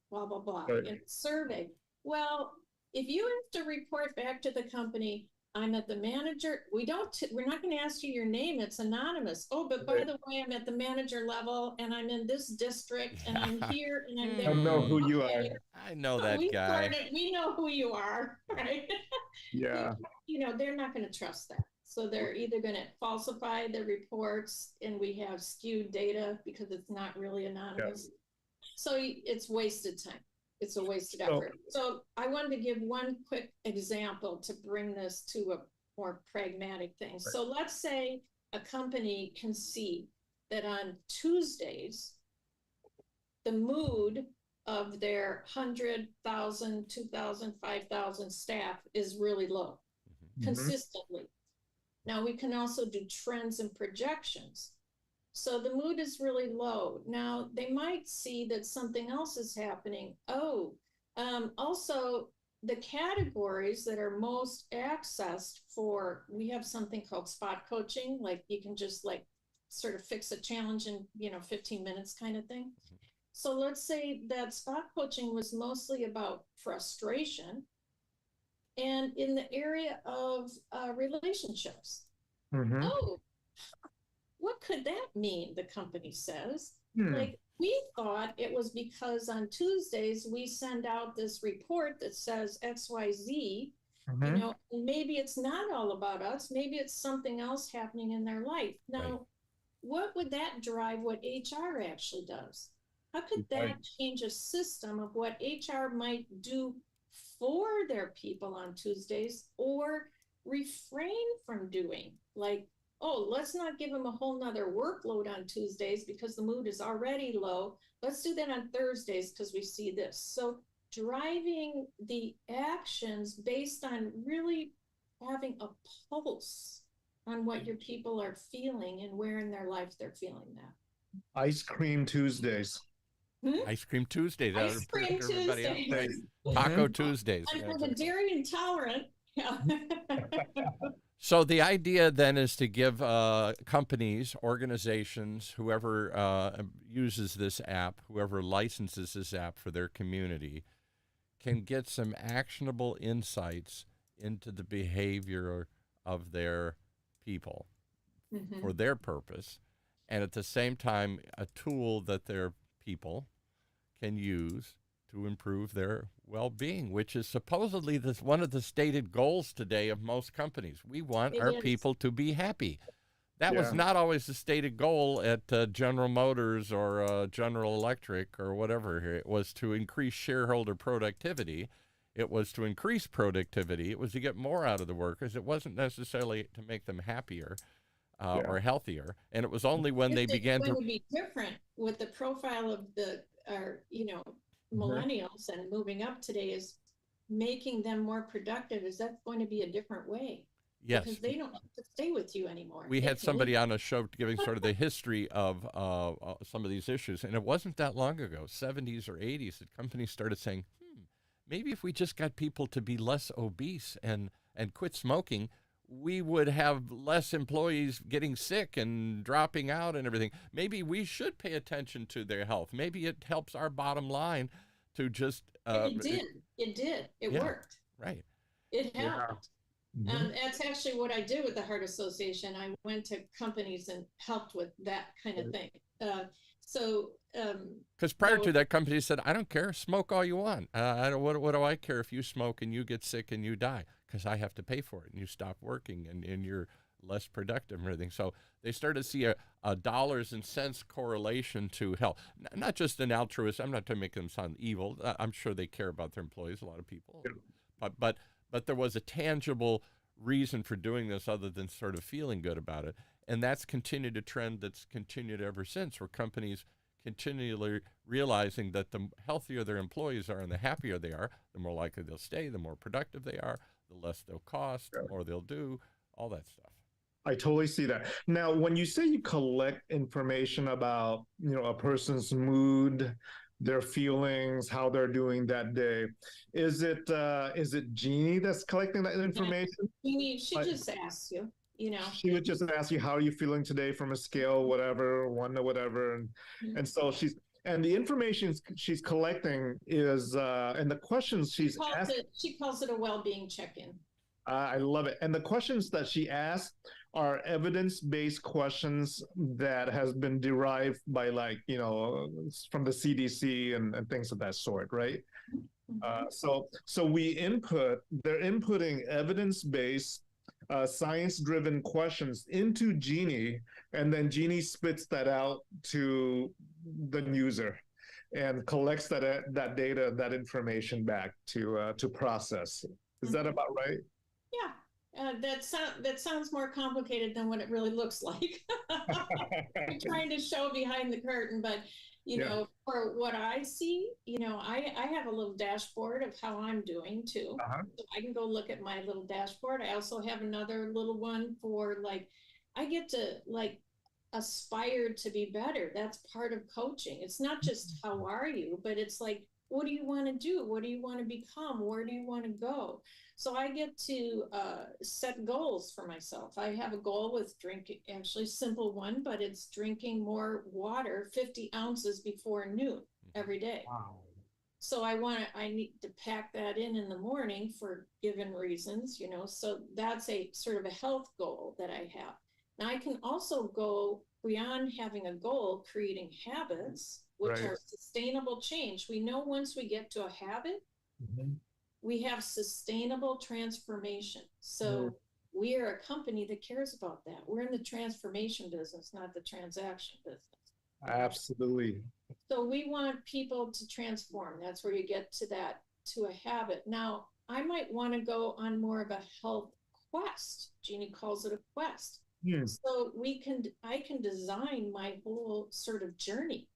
blah blah blah, in survey. Well, if you have to report back to the company, I'm at the manager, we're not going to ask you your name, it's anonymous. Oh, but by the way, I'm at the manager level and I'm in this district and I'm here and I'm there. I know who you are. I know that guy. We know who you are, right? Yeah. They're not going to trust that. So they're either going to falsify the reports, and we have skewed data because it's not really anonymous. So it's wasted time. It's a wasted effort. So I wanted to give one quick example to bring this to a more pragmatic thing. So let's say a company can see that on Tuesdays, the mood of their 100,000, 2,000, 5,000 staff is really low consistently. Now we can also do trends and projections. So the mood is really low. Now they might see that something else is happening. Also the categories that are most accessed we have something called spot coaching. Like you can just sort of fix a challenge in, 15 minutes kind of thing. So let's say that spot coaching was mostly about frustration and in the area of relationships. Oh, what could that mean? The company says, like, we thought it was because on Tuesdays we send out this report that says XYZ, and maybe it's not all about us. Maybe it's something else happening in their life. Now, what would that drive what HR actually does? How could that change a system of what HR might do for their people on Tuesdays or refrain from doing? Like, oh, let's not give them a whole nother workload on Tuesdays because the mood is already low. Let's do that on Thursdays because we see this. So driving the actions based on really having a pulse on what your people are feeling and where in their life they're feeling that. Ice cream Tuesdays. Ice cream Tuesdays. Ice cream Tuesdays. Taco Tuesdays. And for the dairy intolerant. Yeah. So the idea then is to give companies, organizations, whoever uses this app, whoever licenses this app for their community, can get some actionable insights into the behavior of their people for their purpose, and at the same time, a tool that their people can use to improve their well-being, which is supposedly one of the stated goals today of most companies. We want our people to be happy. That was not always the stated goal at General Motors or General Electric or whatever. It was to increase shareholder productivity. It was to increase productivity. It was to get more out of the workers. It wasn't necessarily to make them happier or healthier. And it was only when they began to be different with the profile of millennials and moving up today is making them more productive. Is that going to be a different way? Yes. because they don't have to stay with you anymore. We They had can somebody leave. on a show giving sort of the history of some of these issues, and it wasn't that long ago, 70s or 80s, that companies started saying, maybe if we just got people to be less obese and quit smoking, we would have less employees getting sick and dropping out and everything. Maybe we should pay attention to their health. Maybe it helps our bottom line to just And it did. It did. It yeah, worked. right. It Yeah. helped. Mhm. That's actually what I did with the Heart Association. I went to companies and helped with that kind of thing. So, Because prior to that, company said, "I don't care, smoke all you want. I don't. What do I care if you smoke and you get sick and you die? Because I have to pay for it, and you stop working, and you're less productive and everything." So they started to see a dollars and cents correlation to health. Not just an altruist. I'm not trying to make them sound evil. I'm sure they care about their employees. A lot of people, but there was a tangible reason for doing this other than sort of feeling good about it. And that's continued a trend that's continued ever since, where companies continually realizing that the healthier their employees are and the happier they are, the more likely they'll stay, the more productive they are, the less they'll cost, the more they'll do, all that stuff. I totally see that. Now, when you say you collect information about, a person's mood, their feelings, how they're doing that day, is it Jeannie that's collecting that information? she Like, just asks you, she would just ask you, how are you feeling today from a scale, whatever, 1 to whatever. And so and the information she's collecting is, and the questions she's asking. She calls it a well-being check-in. I love it. And the questions that she asked are evidence-based questions that has been derived by from the CDC and things of that sort, right? So they're inputting evidence-based, science-driven questions into Jeannie, and then Jeannie spits that out to the user and collects that data, that information back to process. Is that about right? Yeah, that sounds more complicated than what it really looks like. I'm trying to show behind the curtain, but for what I see, I have a little dashboard of how I'm doing too. So I can go look at my little dashboard. I also have another little one for I get to aspire to be better. That's part of coaching. It's not just how are you, but it's what do you want to do? What do you want to become? Where do you want to go? So I get to set goals for myself. I have a goal with drinking, actually simple one, but it's drinking more water, 50 ounces before noon every day. Wow. So I need to pack that in the morning for given reasons, so that's a sort of a health goal that I have. Now I can also go beyond having a goal, creating habits, which are sustainable change. We know once we get to a habit, we have sustainable transformation. So we are a company that cares about that. We're in the transformation business, not the transaction business. Absolutely. So we want people to transform. That's where you get to a habit. Now, I might want to go on more of a health quest. Jeannie calls it a quest. So I can design my whole sort of journey.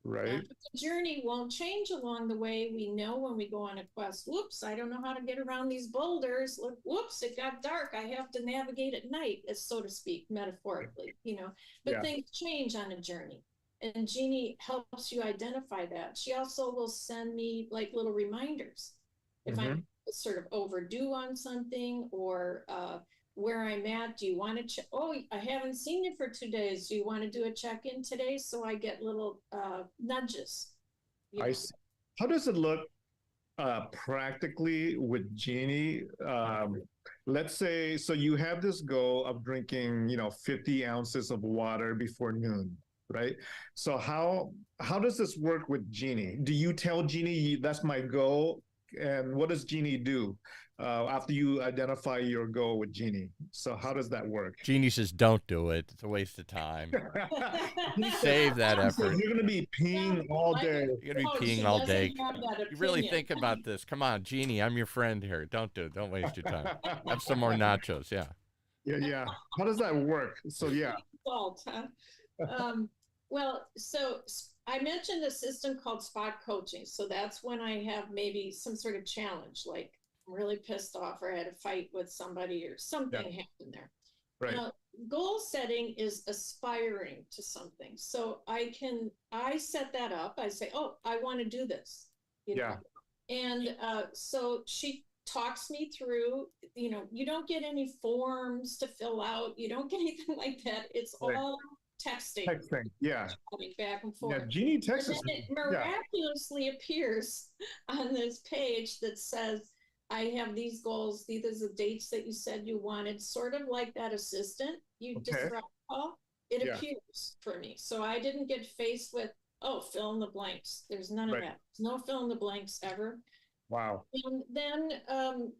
Right. The journey won't change along the way. We know when we go on a quest, whoops, I don't know how to get around these boulders. Look, whoops, it got dark. I have to navigate at night, so to speak, metaphorically, but things change on a journey. And Jeannie helps you identify that. She also will send me little reminders. If I'm sort of overdue on something or where I'm at, do you want to check? Oh, I haven't seen you for 2 days. Do you want to do a check-in today? So I get little nudges. I see. How does it look practically with Jeannie? Let's say, so you have this goal of drinking, 50 ounces of water before noon, right? So how does this work with Jeannie? Do you tell Jeannie that's my goal? And what does Jeannie do after you identify your goal with Jeannie? So how does that work? Jeannie says, "Don't do it. It's a waste of time. Save that effort. You're going to be peeing all day. You're going to be peeing all day. You really think about this. Come on, Jeannie, I'm your friend here. Don't do it. Don't waste your time. Have some more nachos." Yeah. Yeah. How does that work? So, yeah. Salt, huh? Well, so I mentioned a system called spot coaching. So that's when I have maybe some sort of challenge, like I'm really pissed off or I had a fight with somebody or something happened there. Right. Goal setting is aspiring to something. So I set that up. I say, oh, I want to do this, you know. And so she talks me through, you know, you don't get any forms to fill out. You don't get anything like that. It's all texting. Yeah. Back and forth. Yeah, Jeannie texts us. And then it miraculously appears on this page that says, I have these goals. These are the dates that you said you wanted, sort of like that assistant you described, Paul. It appears for me. So I didn't get faced with, oh, fill in the blanks. There's none of that. There's no fill in the blanks ever. Wow. And then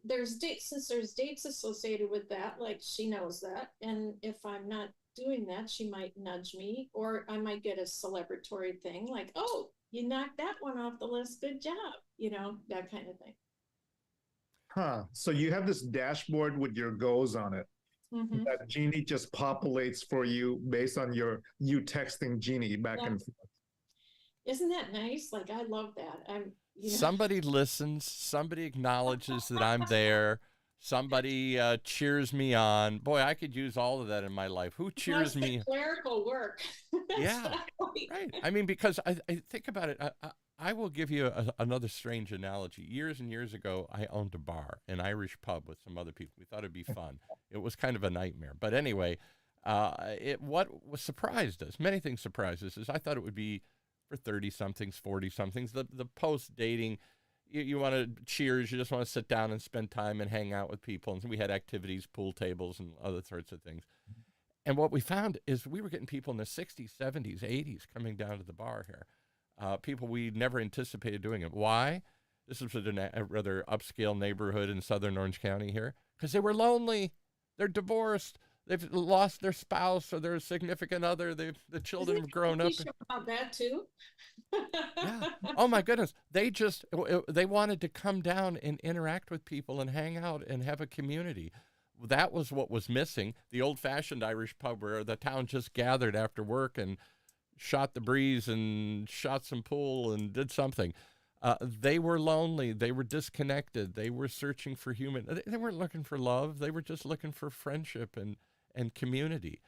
there's dates, since there's dates associated with that, like she knows that. And if I'm not doing that, she might nudge me, or I might get a celebratory thing like, oh, you knocked that one off the list. Good job. You know, that kind of thing. Huh. So you have this dashboard with your goals on it that Jeannie just populates for you based on you texting Jeannie back and forth. Isn't that nice? Like, I love that. Somebody listens, somebody acknowledges that I'm there, somebody cheers me on. Boy, I could use all of that in my life. Who cheers me? Clerical work. Yeah, right. I mean, because I think about it. I will give you another strange analogy. Years and years ago, I owned a bar, an Irish pub with some other people. We thought it'd be fun. It was kind of a nightmare. But anyway, what surprised us, many things surprised us, is I thought it would be for 30-somethings, 40-somethings, the post-dating, you want to cheers, you just want to sit down and spend time and hang out with people. And we had activities, pool tables, and other sorts of things. And what we found is we were getting people in the 60s, 70s, 80s coming down to the bar here. People we never anticipated doing it. Why? This was a rather upscale neighborhood in southern Orange County here, because they were lonely. They're divorced. They've lost their spouse or their significant other. The children have grown up. About that too. Yeah. Oh my goodness. They wanted to come down and interact with people and hang out and have a community. That was what was missing. The old-fashioned Irish pub where the town just gathered after work and shot the breeze and shot some pool and did something. They were lonely. They were disconnected. They were searching for they weren't looking for love. They were just looking for friendship and community.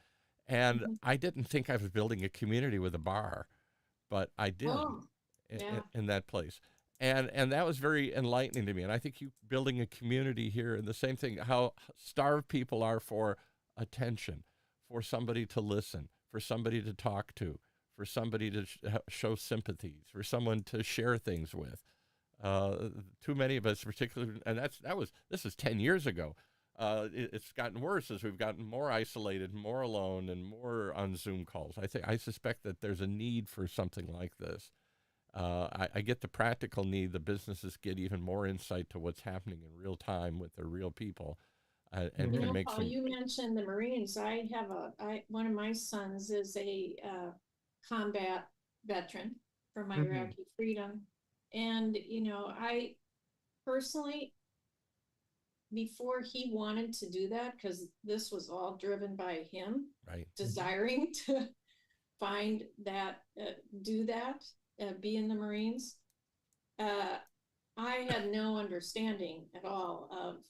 And I didn't think I was building a community with a bar, but I did in that place. And that was very enlightening to me. And I think you building a community here, and the same thing, how starved people are for attention, for somebody to listen, for somebody to talk to, for somebody to show sympathies, for someone to share things with. Too many of us, particularly, and this is 10 years ago. It's gotten worse as we've gotten more isolated, more alone, and more on Zoom calls. I suspect that there's a need for something like this. I get the practical need. The businesses get even more insight to what's happening in real time with their real people. And can make Paul, you mentioned the Marines. One of my sons is a combat veteran from Iraqi freedom. And, you know, I personally, before he wanted to do that, because this was all driven by him desiring to find that, do that, be in the Marines, I had no understanding at all of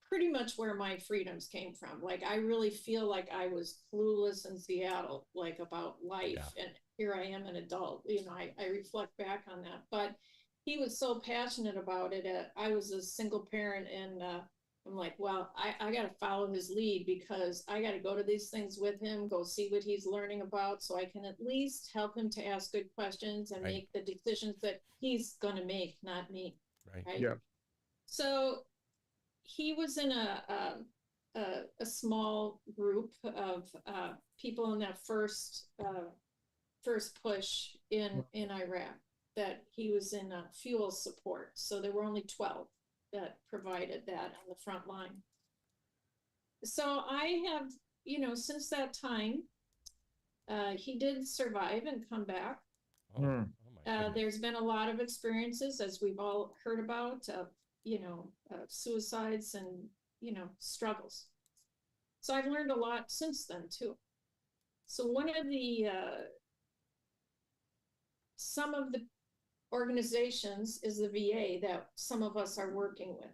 pretty much where my freedoms came from. Like, I really feel like I was clueless in Seattle, like about life. And here I am an adult, you know, I reflect back on that, but he was so passionate about it. I was a single parent, and I'm like, well, I got to follow his lead, because I got to go to these things with him, go see what he's learning about, so I can at least help him to ask good questions and make the decisions that he's going to make, not me. Right. Yeah. So he was in a small group of people in that first push in Iraq, that he was in fuel support. So there were only 12 that provided that on the front line. So I have, you know, since that time, he did survive and come back. There's been a lot of experiences, as we've all heard about, you know, suicides and, you know, struggles. So I've learned a lot since then too. So one of the, some of the organizations is the VA that some of us are working with.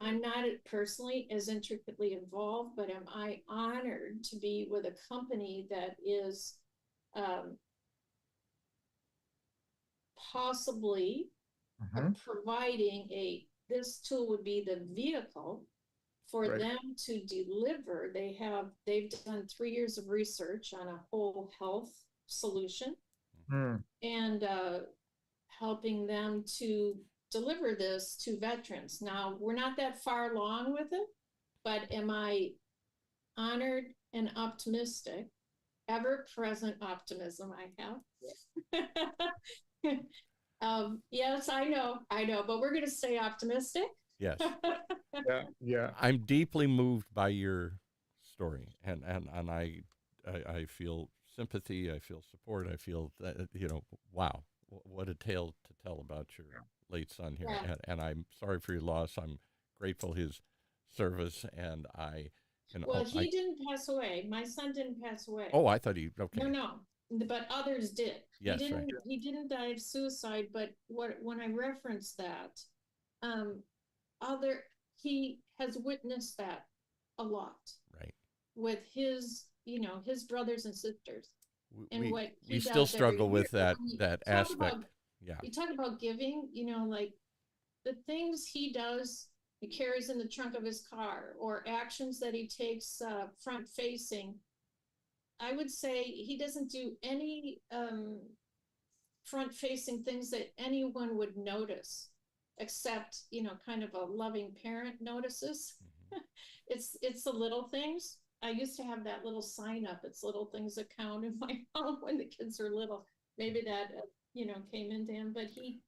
I'm not personally as intricately involved, but am I honored to be with a company that is possibly providing this tool would be the vehicle for them to deliver. They've done 3 years of research on a whole health solution and helping them to deliver this to veterans. Now, we're not that far along with it, but am I honored and optimistic? Ever-present optimism I have. Yes, I know, but we're going to stay optimistic. Yes. Yeah. I'm deeply moved by your story, and I feel sympathy. I feel support. I feel that, wow, what a tale to tell about your late son here. Yeah. And I'm sorry for your loss. I'm grateful his service, and I can. Well, he didn't pass away. My son didn't pass away. Oh, I thought he. Okay. No, but others did. Yes, He didn't die of suicide. But when I reference that, he has witnessed that a lot. Right. With his brothers and sisters. We still struggle with that aspect. You talk about giving, like the things he does, he carries in the trunk of his car, or actions that he takes front facing. I would say he doesn't do any front facing things that anyone would notice, except, kind of a loving parent notices. It's the little things. I used to have that little sign up. It's little things that count in my home when the kids are little. Maybe that, came into him,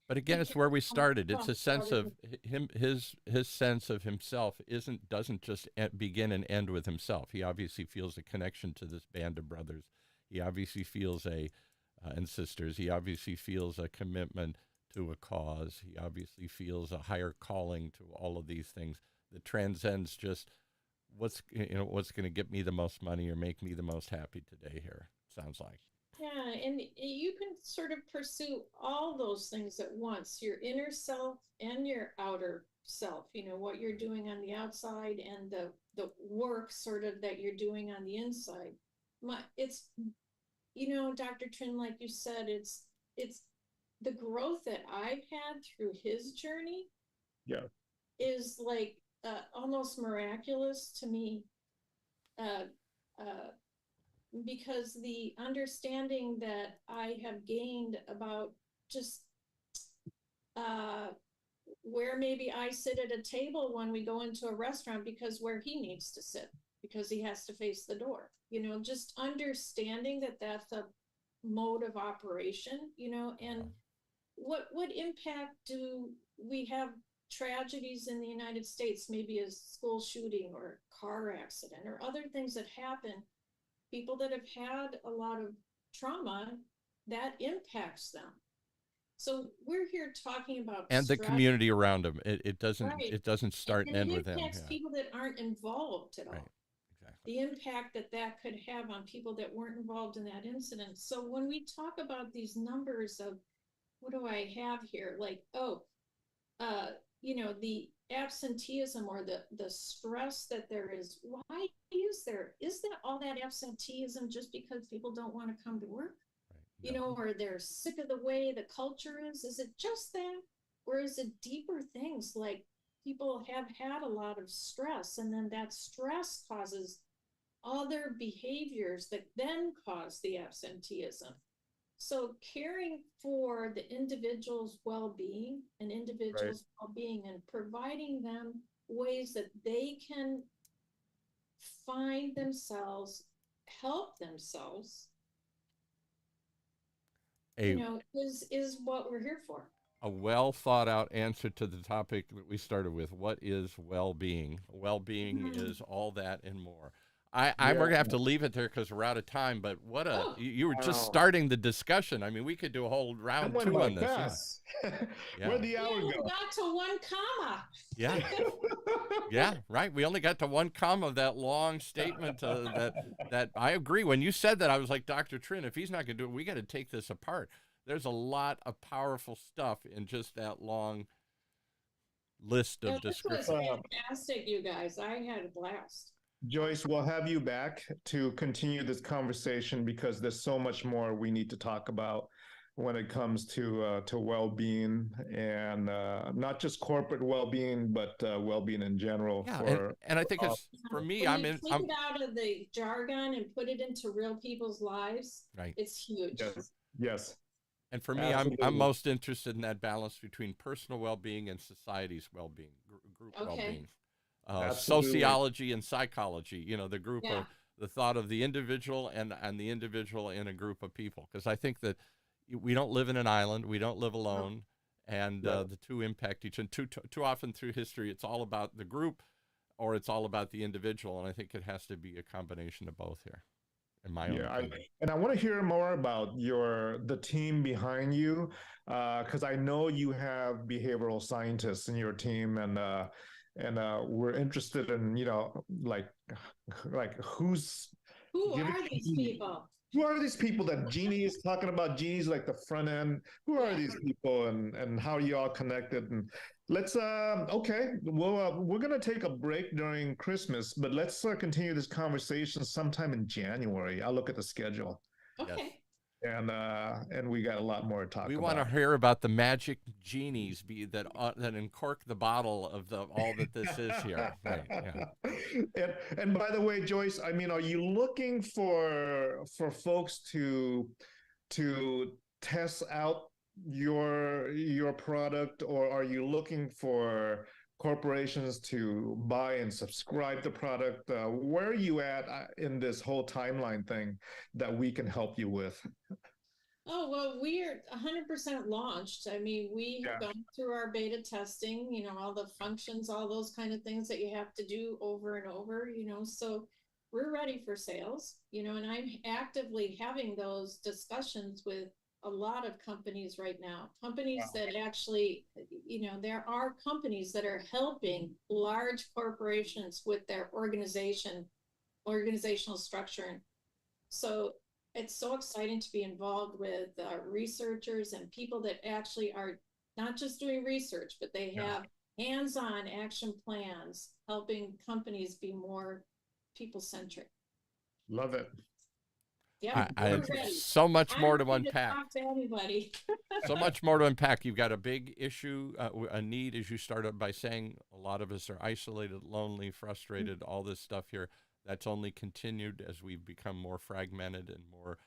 but again, it's where we started. It's a sense of him, his sense of himself doesn't just begin and end with himself. He obviously feels a connection to this band of brothers. He obviously feels and sisters. He obviously feels a commitment to a cause. He obviously feels a higher calling to all of these things that transcends just what's going to get me the most money or make me the most happy today here, sounds like. Yeah, and you can sort of pursue all those things at once, your inner self and your outer self, what you're doing on the outside and the work sort of that you're doing on the inside. It's Dr. Trinh, like you said, it's the growth that I've had through his journey is like almost miraculous to me, because the understanding that I have gained about just where maybe I sit at a table when we go into a restaurant because where he needs to sit because he has to face the door, just understanding that that's a mode of operation, and what impact do we have tragedies in the United States, maybe a school shooting or car accident or other things that happen, people that have had a lot of trauma, that impacts them. So we're here talking about and stress. The community around him. It doesn't Right. It doesn't start and end with him. It impacts people that aren't involved at all. Right. Exactly. The impact that could have on people that weren't involved in that incident. So when we talk about these numbers of what do I have here, like the absenteeism or the stress that there is, why is that all that absenteeism just because people don't want to come to work? Right. No. Or they're sick of the way the culture is? Is it just that? Or is it deeper things like people have had a lot of stress and then that stress causes other behaviors that then cause the absenteeism? So caring for the individual's well-being and well-being and providing them ways that they can find themselves, help themselves, is what we're here for. A well thought out answer to the topic that we started with. What is well-being? Well-being is all that and more. We're going to have to leave it there because we're out of time, but you were just starting the discussion. I mean, we could do a whole round 2 on this. Yeah. Where'd the hour go? We got to 1 comma. Yeah. Yeah, right. We only got to 1 comma of that long statement that I agree. When you said that, I was like, Dr. Trinh, if he's not going to do it, we got to take this apart. there's a lot of powerful stuff in just that long list Yeah, of this was descriptions. fantastic, you guys. I had a blast. Joyce, we'll have you back to continue this conversation because there's so much more we need to talk about when it comes to well-being and not just corporate well-being, but well-being in general. Yeah, and I think it's for me. When you take it out of the jargon and put it into real people's lives, right. It's huge. Yes. Yes. And for me, I'm most interested in that balance between personal well-being and society's well-being, group well-being. Sociology and psychology, you know, the group of the thought of the individual and the individual in a group of people. Because I think that we don't live in an island, we don't live alone, and the two impact each other. Too often through history, it's all about the group or it's all about the individual. And I think it has to be a combination of both here. In my own opinion. And I want to hear more about the team behind you, because I know you have behavioral scientists in your team, and we're interested in, you know, like who are these people? Who are these people that Jeannie is talking about? Jeannie's like the front end. Who are these people, and how are you all connected? And let's okay, well, we're gonna take a break during Christmas, but let's continue this conversation sometime in January. I'll look at the schedule. Okay. And we got a lot more to talk about. We want to hear about the magic genies that uncork the bottle of all that this is here. Right, yeah. And by the way, Joyce, I mean, are you looking for folks to test out your product, or are you looking for corporations to buy and subscribe the product? Where are you at in this whole timeline thing that we can help you with? Oh, well, we are 100% launched. I mean, we have gone through our beta testing, you know, all the functions, all those kind of things that you have to do over and over, you know, so we're ready for sales, you know, and I'm actively having those discussions with a lot of companies right now, companies that actually, you know, there are companies that are helping large corporations with their organizational structure. So it's so exciting to be involved with researchers and people that actually are not just doing research, but they have hands-on action plans helping companies be more people-centric. Love it. Yeah, so much more to unpack. Talk to anybody. So much more to unpack. You've got a big issue, a need, as you started by saying. A lot of us are isolated, lonely, frustrated, all this stuff here. That's only continued as we've become more fragmented and more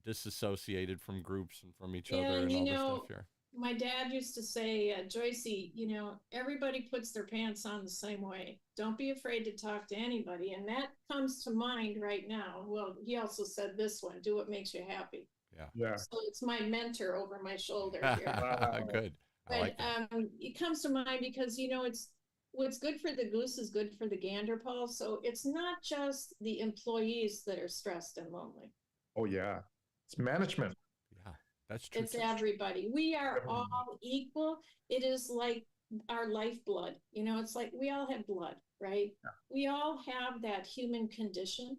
disassociated from groups and from each other and all this stuff here. My dad used to say, Joyce, you know, everybody puts their pants on the same way. Don't be afraid to talk to anybody. And that comes to mind right now. Well, he also said this one, do what makes you happy. Yeah. So it's my mentor over my shoulder here. Good. But like it comes to mind because, you know, it's what's good for the goose is good for the gander, Paul. So it's not just the employees that are stressed and lonely. Oh, yeah. It's management. That's true. It's everybody. We are all equal. It is like our lifeblood. You know, it's like we all have blood, right? Yeah. We all have that human condition.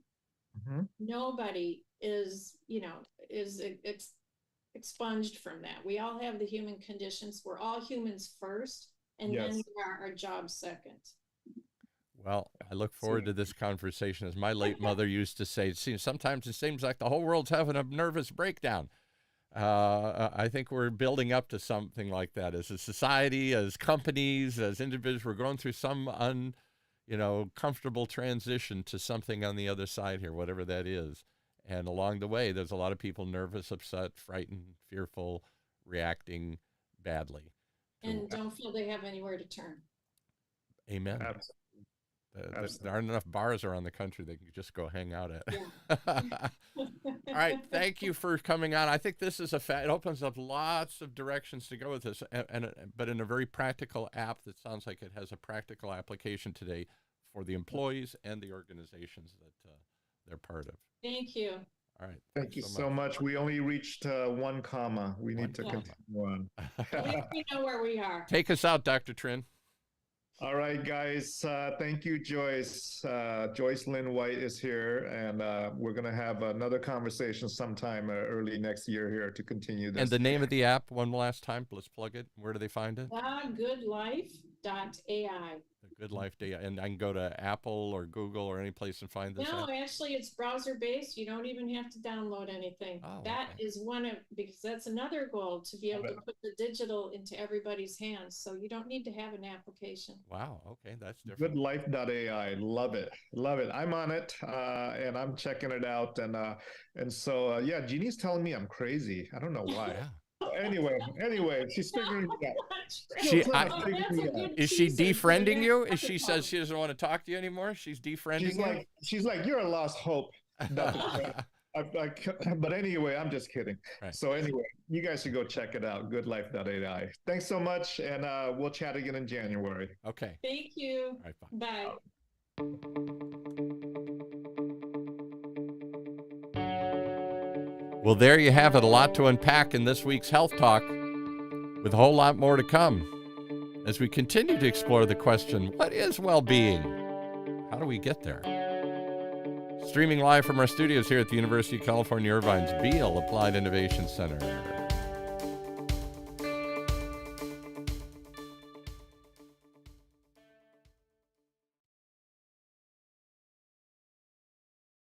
Mm-hmm. Nobody is, you know, is expunged from that. We all have the human conditions. We're all humans first, and then we are our job second. Well, I look forward to this conversation. As my late mother used to say, sometimes it seems like the whole world's having a nervous breakdown. I think we're building up to something like that as a society, as companies, as individuals. We're going through some comfortable transition to something on the other side here, whatever that is. And along the way, there's a lot of people nervous, upset, frightened, fearful, reacting badly. And don't feel they have anywhere to turn. Amen. Absolutely. There aren't enough bars around the country they can just go hang out at. Yeah. All right. Thank you for coming on. I think this is it opens up lots of directions to go with this, but in a very practical app that sounds like it has a practical application today for the employees and the organizations that they're part of. Thank you. All right. Thank you so much. We only reached 1 comma. We need to continue on. We know where we are. Take us out, Dr. Trinh. All right, guys. Thank you, Joyce. Joyce Lynn White is here, and we're going to have another conversation sometime early next year here to continue this. And the name of the app, one last time, let's plug it. Where do they find it? Goodlife.ai. The Good Life Day. And I can go to Apple or Google or any place and find this No, app? actually, it's browser-based. You don't even have to download anything. Oh, That okay. is because that's another goal, to be able to put the digital into everybody's hands. So you don't need to have an application. Wow. Okay. That's different. Goodlife.ai. Love it. Love it. I'm on it, and I'm checking it out. And so, yeah, Jeannie's telling me I'm crazy. I don't know why. Yeah. Anyway, she's figuring it out. Is she defriending you? If she says she doesn't want to talk to you anymore, she's defriending you? She's like, you're a lost hope. But anyway, I'm just kidding. Right. So anyway, you guys should go check it out. Goodlife.ai. Thanks so much, and we'll chat again in January. Okay. Thank you. All right, bye. Well, there you have it. A lot to unpack in this week's Health Talk, with a whole lot more to come as we continue to explore the question, what is well-being? How do we get there? Streaming live from our studios here at the University of California, Irvine's Beale Applied Innovation Center.